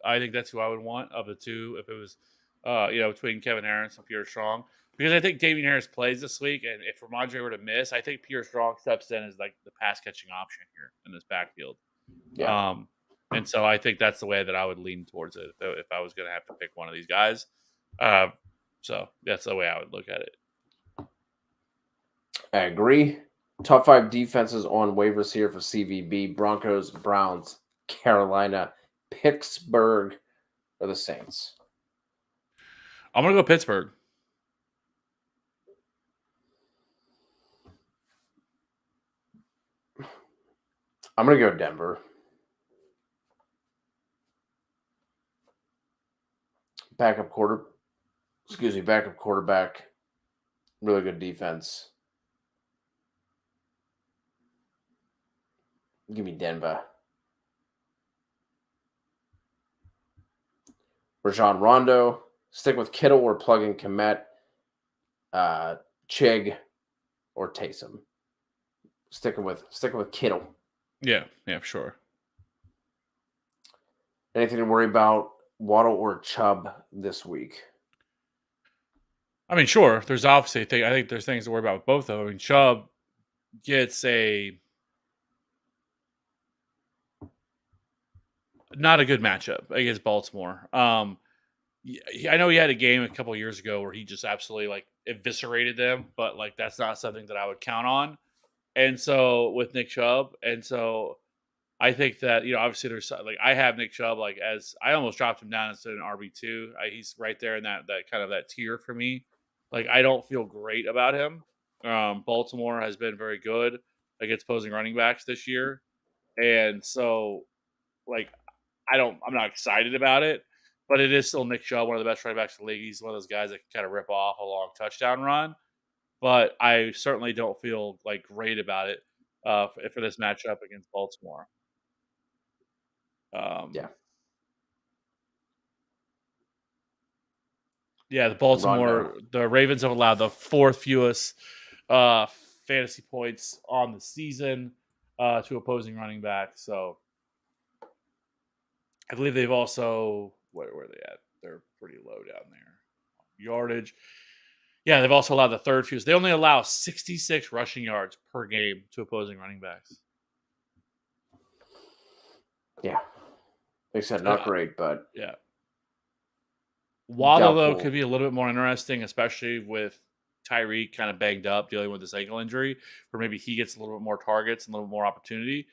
Speaker 2: want of the two if it was between Kevin Harris and Pierre Strong. Because I think Damien Harris plays this week, and if Ramondre were to miss, I think Pierre Strong steps in as like the pass catching option here in this backfield.
Speaker 1: Yeah.
Speaker 2: And so I think that's the way that I would lean towards it if I was going to have to pick one of these guys. So that's the way I would look at it.
Speaker 1: I agree. Top 5 defenses on waivers here for CVB: Broncos, Browns, Carolina, Pittsburgh, or the Saints.
Speaker 2: I'm going to go Pittsburgh.
Speaker 1: I'm going to go Denver. Backup quarterback. Really good defense. Give me Denver. Rajon Rondo. Stick with Kittle or plug in Kmet, Chig, or Taysom. Sticking with Kittle.
Speaker 2: Yeah, for sure.
Speaker 1: Anything to worry about, Waddle or Chubb this week?
Speaker 2: I mean, sure. There's obviously I think there's things to worry about with both of them. I mean, Chubb gets not a good matchup against Baltimore. I know he had a game a couple years ago where he just absolutely like eviscerated them, but like that's not something that I would count on. And so with Nick Chubb, and so I think that obviously there's like I have Nick Chubb like as I almost dropped him down instead of an RB2. He's right there in that kind of that tier for me. Like I don't feel great about him. Baltimore has been very good against opposing running backs this year, and so like I'm not excited about it. But it is still Nick Chubb, one of the best running backs in the league. He's one of those guys that can kind of rip off a long touchdown run. But I certainly don't feel like great about it for this matchup against Baltimore.
Speaker 1: Yeah.
Speaker 2: Yeah, the Ravens have allowed the 4th fewest fantasy points on the season to opposing running backs. So I believe they've also where are they at? They're pretty low down there. Yardage. Yeah, they've also allowed the 3rd fewest. They only allow 66 rushing yards per game to opposing running backs.
Speaker 1: Yeah. Like I said, not great, but
Speaker 2: yeah. Waddle, though, could be a little bit more interesting, especially with Tyreek kind of banged up, dealing with this ankle injury, where maybe he gets a little bit more targets and a little more opportunity.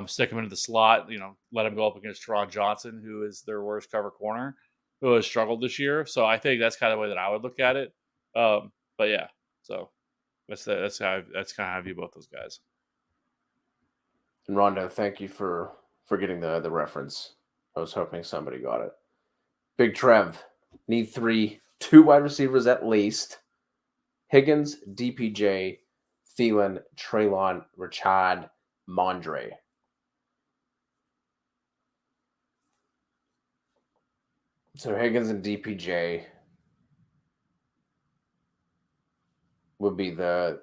Speaker 2: Stick him into the slot, let him go up against Teron Johnson, who is their worst cover corner, who has struggled this year. So I think that's kind of the way that I would look at it. But yeah, so that's kind of how I view both those guys.
Speaker 1: And Rondo, thank you for getting the reference. I was hoping somebody got it. Big Trev, need 2 wide receivers at least. Higgins, DPJ, Thielen, Treylon, Richard, Mondre. So Higgins and DPJ would be the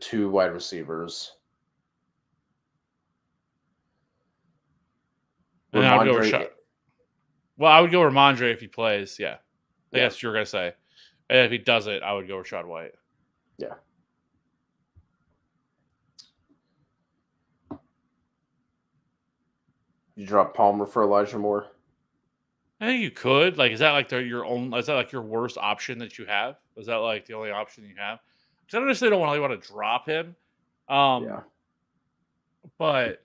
Speaker 1: 2 wide receivers.
Speaker 2: And I would go Rashad. Well, I would go Ramondre if he plays. Yeah, that's what you were gonna say. And if he doesn't, I would go Rachaad White.
Speaker 1: Yeah. You drop Palmer for Elijah Moore?
Speaker 2: I think you could. Like, is that like Is that like your worst option that you have? Is that like the only option you have? Because I don't necessarily don't really want to drop him.
Speaker 1: Yeah.
Speaker 2: But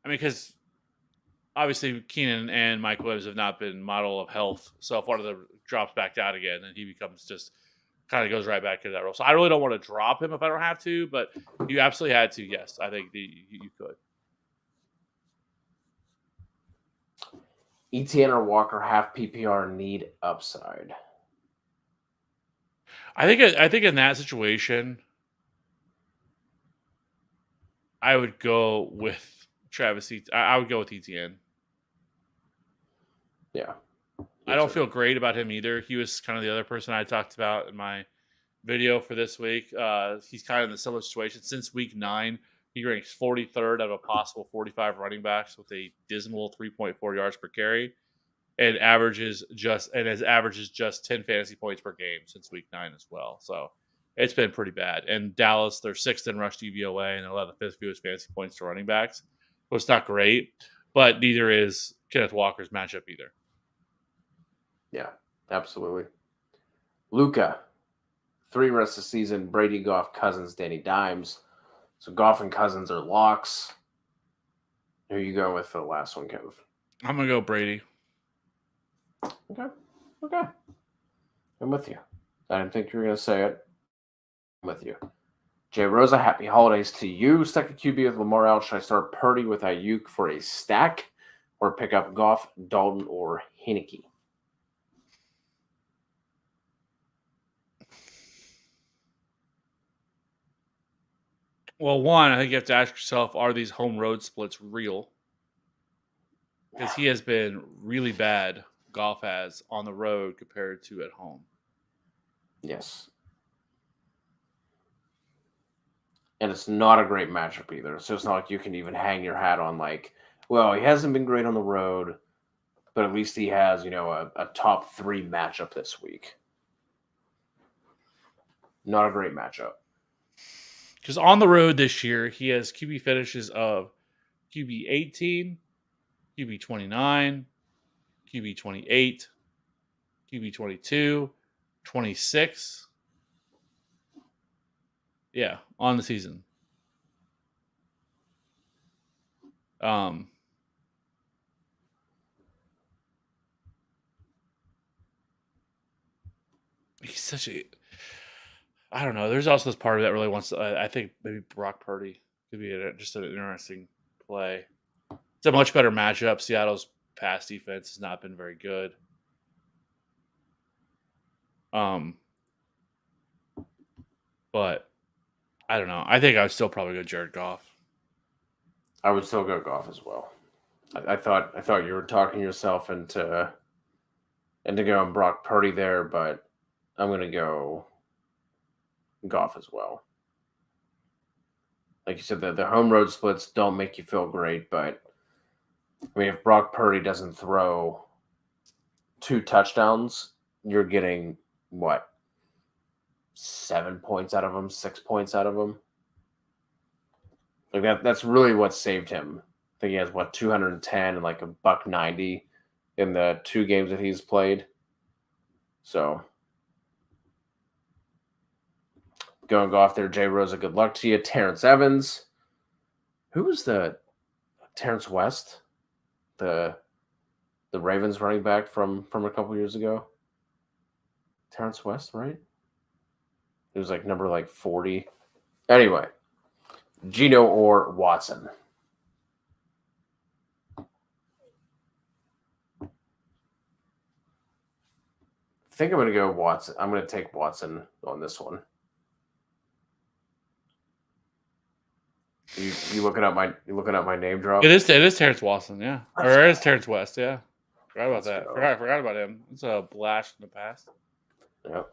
Speaker 2: I mean, because obviously Keenan and Mike Williams have not been model of health. So if one of them drops back down again, then he becomes just kind of goes right back into that role. So I really don't want to drop him if I don't have to, but you absolutely had to. Yes, I think you could.
Speaker 1: ETN or Walker half PPR need upside.
Speaker 2: I think in that situation, I would go with Travis. I would go with ETN.
Speaker 1: Yeah.
Speaker 2: I don't feel great about him either. He was kind of the other person I talked about in my video for this week. He's kind of in a similar situation since week 9. He ranks 43rd out of a possible 45 running backs with a dismal 3.4 yards per carry, and has averages just 10 fantasy points per game since week 9 as well. So it's been pretty bad. And Dallas, they're 6th in rush DVOA and allow the 5th fewest fantasy points to running backs. So it's not great, but neither is Kenneth Walker's matchup either.
Speaker 1: Yeah, absolutely. Luca, 3 rest of the season, Brady, Goff, Cousins, Danny Dimes. So Goff and Cousins are locks. Who are you going with for the last one, Kev?
Speaker 2: I'm going to go Brady.
Speaker 1: Okay. I'm with you. I didn't think you were going to say it. I'm with you. Jay Rosa, happy holidays to you. Second QB with Lamar out. Should I start Purdy with Ayuk for a stack or pick up Goff, Dalton, or Heineke?
Speaker 2: Well, one, I think you have to ask yourself, are these home road splits real? Because he has been really bad, Goff has, on the road compared to at home.
Speaker 1: Yes. And it's not a great matchup either. So it's not like you can even hang your hat on like, well, he hasn't been great on the road, but at least he has, a top 3 matchup this week. Not a great matchup.
Speaker 2: Because on the road this year, he has QB finishes of QB 18, QB 29, QB 28, QB 22, 26. Yeah, on the season. He's such a... I don't know. There's also this part of that really wants to... I think maybe Brock Purdy could be just an interesting play. It's a much better matchup. Seattle's pass defense has not been very good. But I don't know. I think I would still probably go Jared Goff.
Speaker 1: I would still go Goff as well. I thought you were talking yourself into going Brock Purdy there, but I'm going to go Goff as well. Like you said, the home road splits don't make you feel great, but I mean, if Brock Purdy doesn't throw 2 touchdowns, you're getting what? 7 points out of him, 6 points out of him. Like that's really what saved him. I think he has 210 and like $190 in the 2 games that he's played. So going Goff there, Jay Rosa, good luck to you. Terrence Evans. Who was the Terrence West? The Ravens running back from a couple years ago. Terrence West, right? It was like number 40. Anyway, Geno or Watson? I think I'm going to go Watson. I'm going to take Watson on this one. You looking up my name drop?
Speaker 2: It is Terrence Watson, yeah. Or it is Terrence West, yeah. Forgot about that. Forgot about him. It's a blast in the past.
Speaker 1: Yep.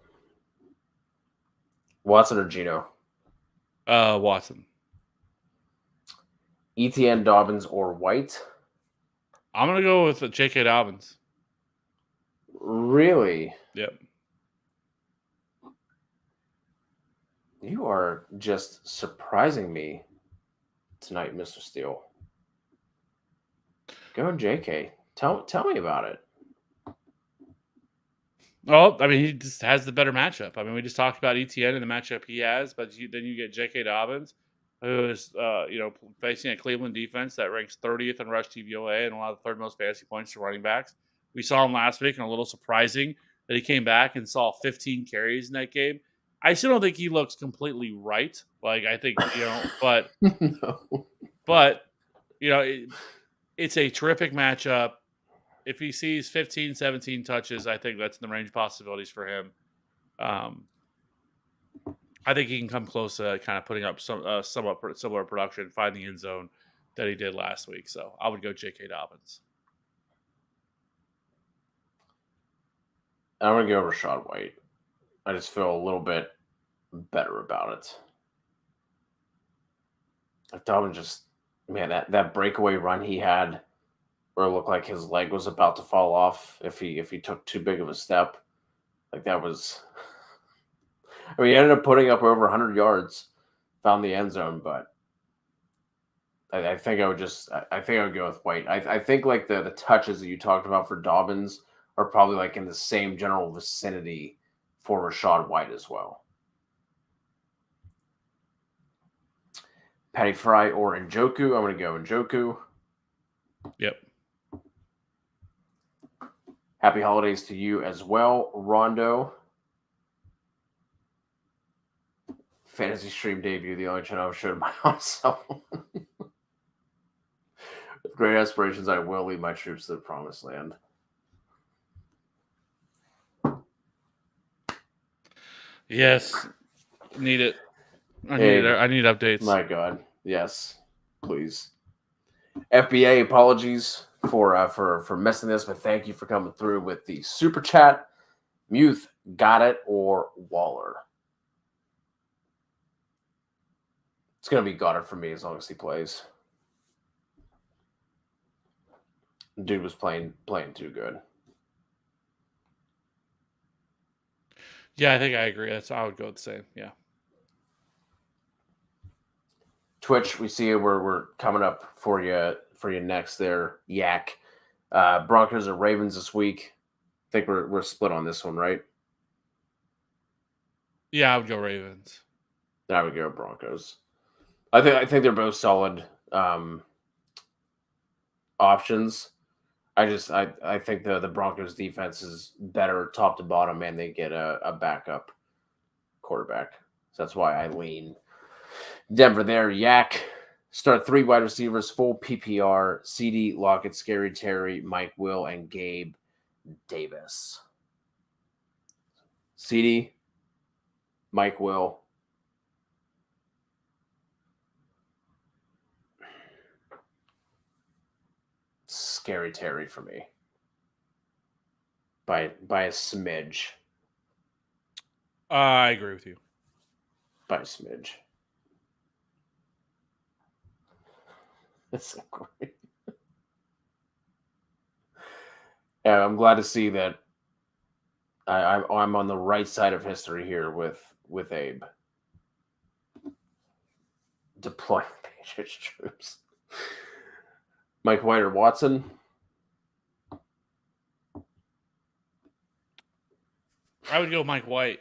Speaker 1: Watson or Geno?
Speaker 2: Watson.
Speaker 1: ETN, Dobbins, or White?
Speaker 2: I'm gonna go with J.K. Dobbins.
Speaker 1: Really?
Speaker 2: Yep.
Speaker 1: You are just surprising me tonight, Mr. Steele. Go JK. Tell me about it.
Speaker 2: Well, I mean, he just has the better matchup. I mean, we just talked about ETN and the matchup he has, but then you get J.K. Dobbins, who is, facing a Cleveland defense that ranks 30th in rush TVOA and allowed the 3rd most fantasy points to running backs. We saw him last week, and a little surprising that he came back and saw 15 carries in that game. I still don't think he looks completely right. Like, I think, but
Speaker 1: No.
Speaker 2: But, it's a terrific matchup. If he sees 15, 17 touches, I think that's in the range of possibilities for him. I think he can come close to kind of putting up somewhat similar production, find the end zone that he did last week. So I would go J.K. Dobbins.
Speaker 1: I'm going to go Rachaad White. I just feel a little bit better about it. Dobbins just, man, that breakaway run he had where it looked like his leg was about to fall off if he took too big of a step. Like that was, I mean, he ended up putting up over 100 yards, found the end zone, but I think I would just, I think I would go with White. I think like the touches that you talked about for Dobbins are probably like in the same general vicinity for Rachaad White as well. Patty Fry or Njoku. I'm going to go Njoku.
Speaker 2: Yep.
Speaker 1: Happy holidays to you as well, Rondo. Fantasy stream debut, the only channel I've showed my own self. With great aspirations, I will lead my troops to the promised land.
Speaker 2: Yes. Need it. I need updates.
Speaker 1: My God. Yes. Please. FBA, apologies for missing this, but thank you for coming through with the super chat. Muth, got it, or Waller. It's gonna be Goddard for me as long as he plays. Dude was playing too good.
Speaker 2: Yeah, I think I agree. I would go the same. Yeah.
Speaker 1: Twitch, we see we're coming up for you next there, Yak. Broncos or Ravens this week. I think we're split on this one, right?
Speaker 2: Yeah, I would go Ravens.
Speaker 1: I would go Broncos. I think they're both solid options. I think the Broncos defense is better top to bottom, and they get a backup quarterback. So that's why I lean Denver there. Yak. Start 3 wide receivers, full PPR. CD, Lockett, Scary Terry, Mike Will, and Gabe Davis. CD, Mike Will. Scary Terry for me. By a smidge.
Speaker 2: I agree with you.
Speaker 1: By a smidge. That's so great. Yeah, I'm glad to see that I'm on the right side of history here with Abe. Deploying Patriots troops. Mike White or Watson?
Speaker 2: I would go Mike White.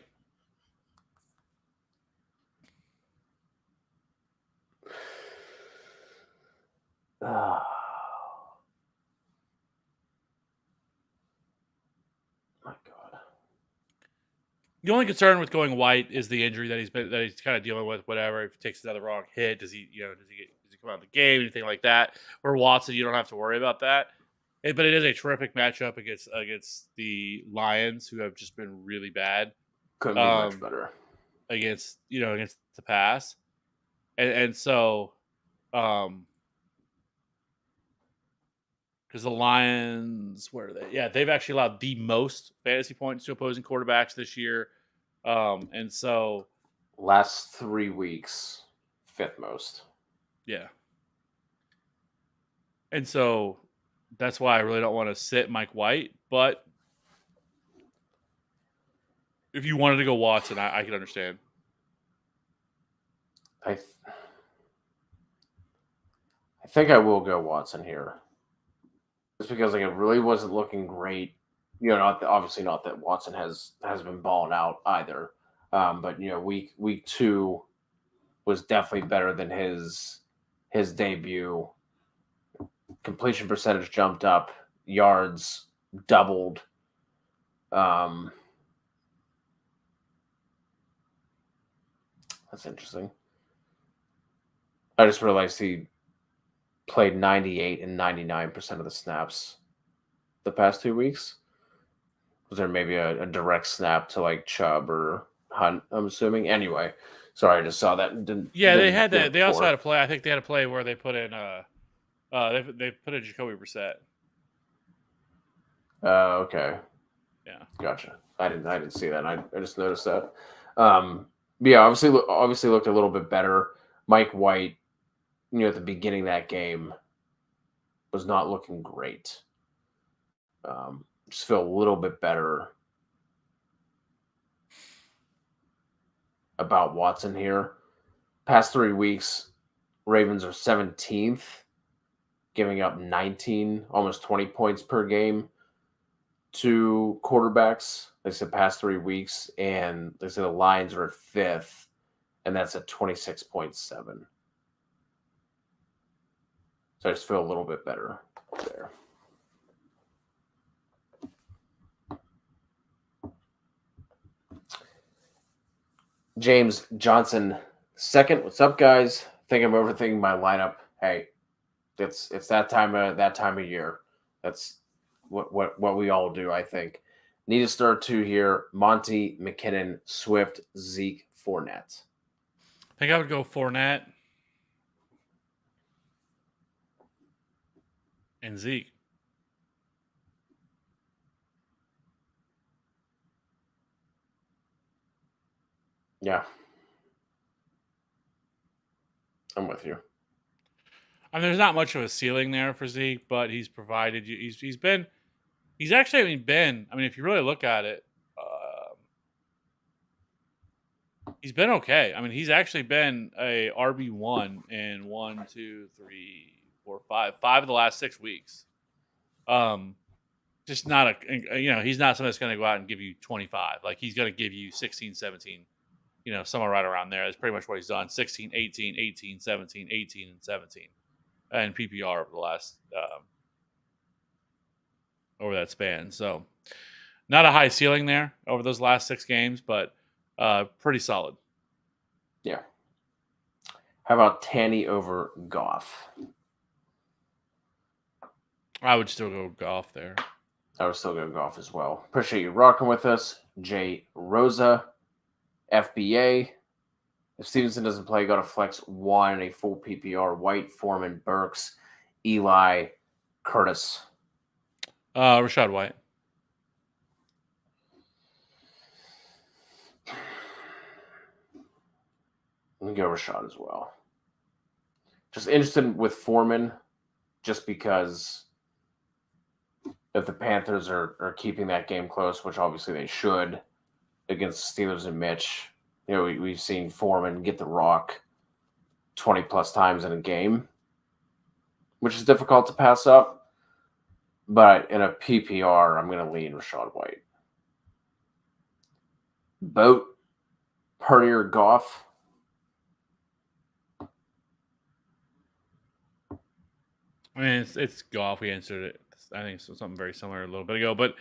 Speaker 1: Oh. My God.
Speaker 2: The only concern with going White is the injury that he's kind of dealing with. Whatever, if he takes another wrong hit, does he come out of the game, anything like that? Where Watson, you don't have to worry about that. But it is a terrific matchup against the Lions, who have just been really bad.
Speaker 1: Couldn't be much better
Speaker 2: against the pass, and so, because the Lions, where are they? Yeah, they've actually allowed the most fantasy points to opposing quarterbacks this year, and so
Speaker 1: last 3 weeks, 5th most.
Speaker 2: Yeah, and so that's why I really don't want to sit Mike White, but if you wanted to go Watson, I can understand.
Speaker 1: I think I will go Watson here. Just because like it really wasn't looking great. Obviously not that Watson has been balling out either. But week 2 was definitely better than his debut. Completion percentage jumped up, yards doubled. That's interesting. I just realized he played 98 and 99% of the snaps the past 2 weeks. Was there maybe a direct snap to like Chubb or Hunt, I'm assuming? Anyway, sorry, I just saw that.
Speaker 2: They had that. They also had a play. I think they had a play where they put in they put in Jacoby Brissett.
Speaker 1: Okay.
Speaker 2: Yeah.
Speaker 1: Gotcha. I didn't see that. I just noticed that. Yeah, obviously looked a little bit better. Mike White, at the beginning of that game was not looking great. Just feel a little bit better about Watson here. Past 3 weeks, Ravens are 17th, giving up 19, almost 20 points per game to quarterbacks. They said past 3 weeks, and they said the Lions are at 5th, and that's at 26.7. So I just feel a little bit better there. James Johnson, second. What's up, guys? Think I'm overthinking my lineup. Hey, it's that time of year. That's what we all do, I think. Need to start 2 here. Monty, McKinnon, Swift, Zeke, Fournette.
Speaker 2: I think I would go Fournette and Zeke.
Speaker 1: Yeah. I'm with you.
Speaker 2: I mean, there's not much of a ceiling there for Zeke, but he's provided you. He's actually been. I mean, if you really look at it, he's been okay. I mean, he's actually been a RB1 in 1, 2, 3, 4, 5 of the last 6 weeks. Just not he's not somebody that's going to go out and give you 25. Like he's going to give you 16, 17. Somewhere right around there. That's pretty much what he's done. 16, 18, 18, 17, 18, and 17. And PPR over the last over that span. So not a high ceiling there over those last 6 games, but pretty solid.
Speaker 1: Yeah. How about Tanny over Goff?
Speaker 2: I would still go Goff there.
Speaker 1: I would still go Goff as well. Appreciate you rocking with us. Jay Rosa, FBA. If Stevenson doesn't play, got to flex 1, a full PPR. White, Foreman, Burks, Eli, Curtis.
Speaker 2: Rachaad White.
Speaker 1: Let me go Rachaad as well. Just interested with Foreman, just because if the Panthers are keeping that game close, which obviously they should, against the Steelers and Mitch. We've seen Foreman get the rock 20-plus times in a game, which is difficult to pass up. But in a PPR, I'm going to lean Rachaad White. Boat, Purdy or Goff?
Speaker 2: I mean, it's Goff. We answered it. I think it's something very similar a little bit ago. But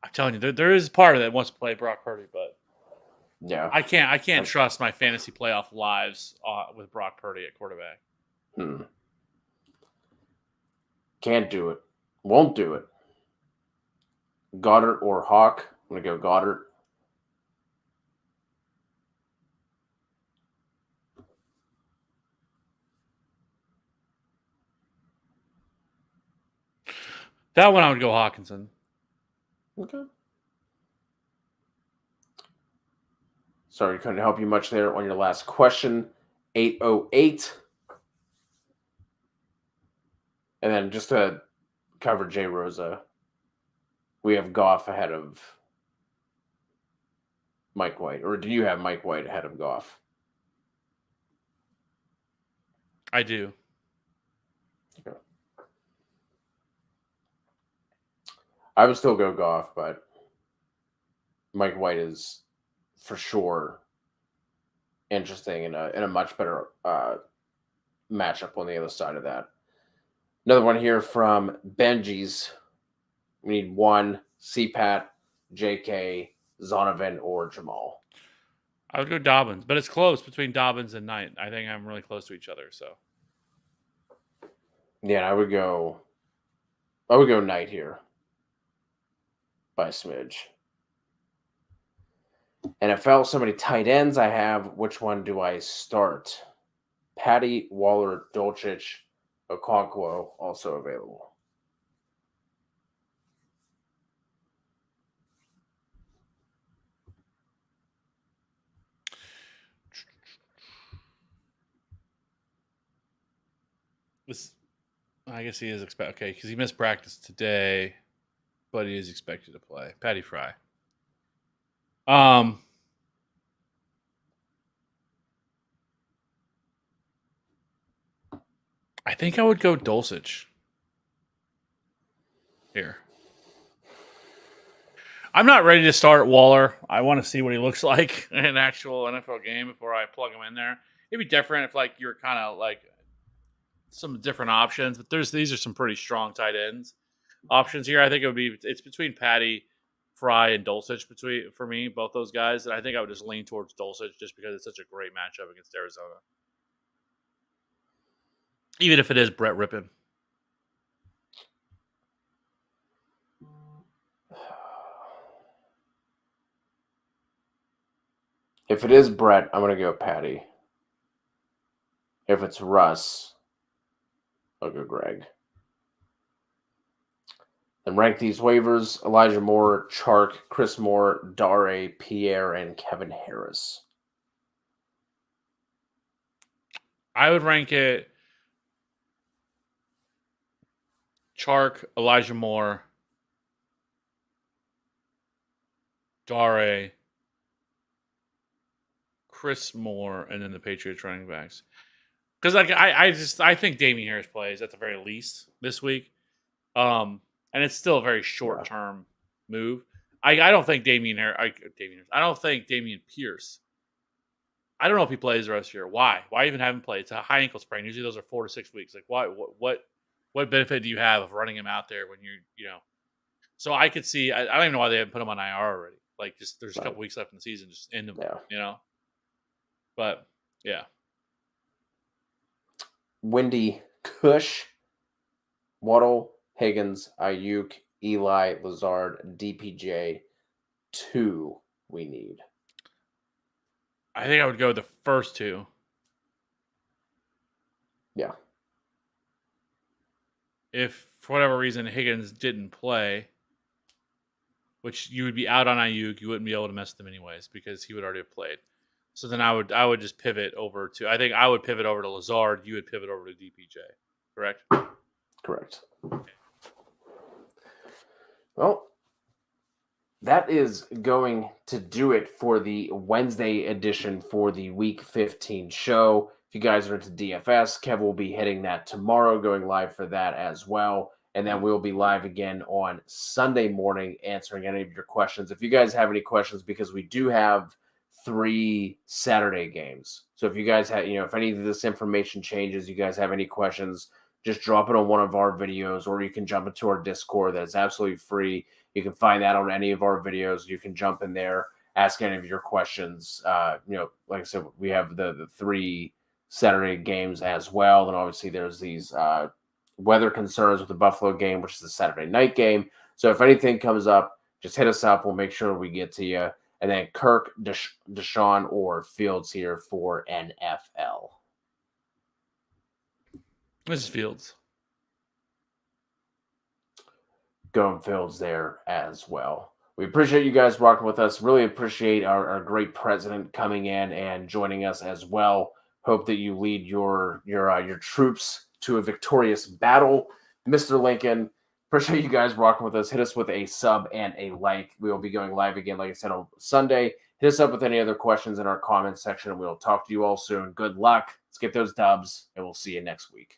Speaker 2: I'm telling you, there is part of that wants to play Brock Purdy, but
Speaker 1: yeah,
Speaker 2: I can't trust my fantasy playoff lives with Brock Purdy at quarterback.
Speaker 1: Can't do it. Won't do it. Goddard or Hawk? I'm going to go Goddard.
Speaker 2: That one I would go Hawkinson.
Speaker 1: Okay. Sorry, couldn't help you much there on your last question. 808. And then just to cover Jay Rosa, we have Goff ahead of Mike White. Or do you have Mike White ahead of Goff?
Speaker 2: I do.
Speaker 1: Okay. I would still go Goff, but Mike White is for sure interesting in a much better matchup on the other side of that. Another one here from Benji's. We need 1 CPAT, JK, Zonovan, or Jamal.
Speaker 2: I would go Dobbins, but it's close between Dobbins and Knight. I think I'm really close to each other. So
Speaker 1: yeah, I would go Knight here by a smidge. NFL, so many tight ends I have. Which one do I start? Patty, Waller, Dolchich, Okonkwo also available.
Speaker 2: I guess he is expected. Okay, because he missed practice today, but he is expected to play. Patty Fry. I think I would go Dulcich here. I'm not ready to start Waller. I want to see what he looks like in an actual NFL game before I plug him in there. It'd be different if like you're kind of like some different options, but these are some pretty strong tight ends options here. I think it's between Patty, Fry, and Dulcich for me, both those guys. And I think I would just lean towards Dulcich just because it's such a great matchup against Arizona. Even if it is Brett Rippon.
Speaker 1: If it is Brett, I'm going to go Patty. If it's Russ, I'll go Greg. Then rank these waivers: Elijah Moore, Chark, Chris Moore, Dare, Pierre, and Kevin Harris.
Speaker 2: I would rank it Chark, Elijah Moore, Dare, Chris Moore, and then the Patriots running backs. Because like I think Damien Harris plays at the very least this week, and it's still a very short term move. I don't think I don't think Dameon Pierce. I don't know if he plays the rest of the year. Why? Why even have him play? It's a high ankle sprain. Usually those are 4 to 6 weeks. Like why? What benefit do you have of running him out there when So I could see. I don't even know why they haven't put him on IR already. Like just there's a couple weeks left in the season. Just end him. But yeah.
Speaker 1: Wendy, Cush, Waddle, Higgins, Ayuk, Eli, Lazard, DPJ. 2 we need.
Speaker 2: I think I would go the first 2.
Speaker 1: Yeah.
Speaker 2: If for whatever reason Higgins didn't play, which you would be out on Ayuk, you wouldn't be able to mess with him anyways because he would already have played. So then I would just pivot over to. I think I would pivot over to Lazard. You would pivot over to DPJ. Correct.
Speaker 1: Correct. Well, that is going to do it for the Wednesday edition for the Week 15 show. If you guys are into DFS, Kev will be hitting that tomorrow, going live for that as well. And then we'll be live again on Sunday morning answering any of your questions. If you guys have any questions, because we do have 3 Saturday games. So if you guys have, if any of this information changes, you guys have any questions, just drop it on one of our videos, or you can jump into our Discord. That's absolutely free. You can find that on any of our videos. You can jump in there, ask any of your questions. Like I said, we have the 3 Saturday games as well. And obviously there's these weather concerns with the Buffalo game, which is the Saturday night game. So if anything comes up, just hit us up. We'll make sure we get to you. And then Kirk, Deshaun, or Fields here for NFL.
Speaker 2: This is Fields.
Speaker 1: Going Fields there as well. We appreciate you guys rocking with us. Really appreciate our great president coming in and joining us as well. Hope that you lead your troops to a victorious battle. Mr. Lincoln, appreciate you guys rocking with us. Hit us with a sub and a like. We will be going live again, like I said, on Sunday. Hit us up with any other questions in our comments section, and we'll talk to you all soon. Good luck. Let's get those dubs, and we'll see you next week.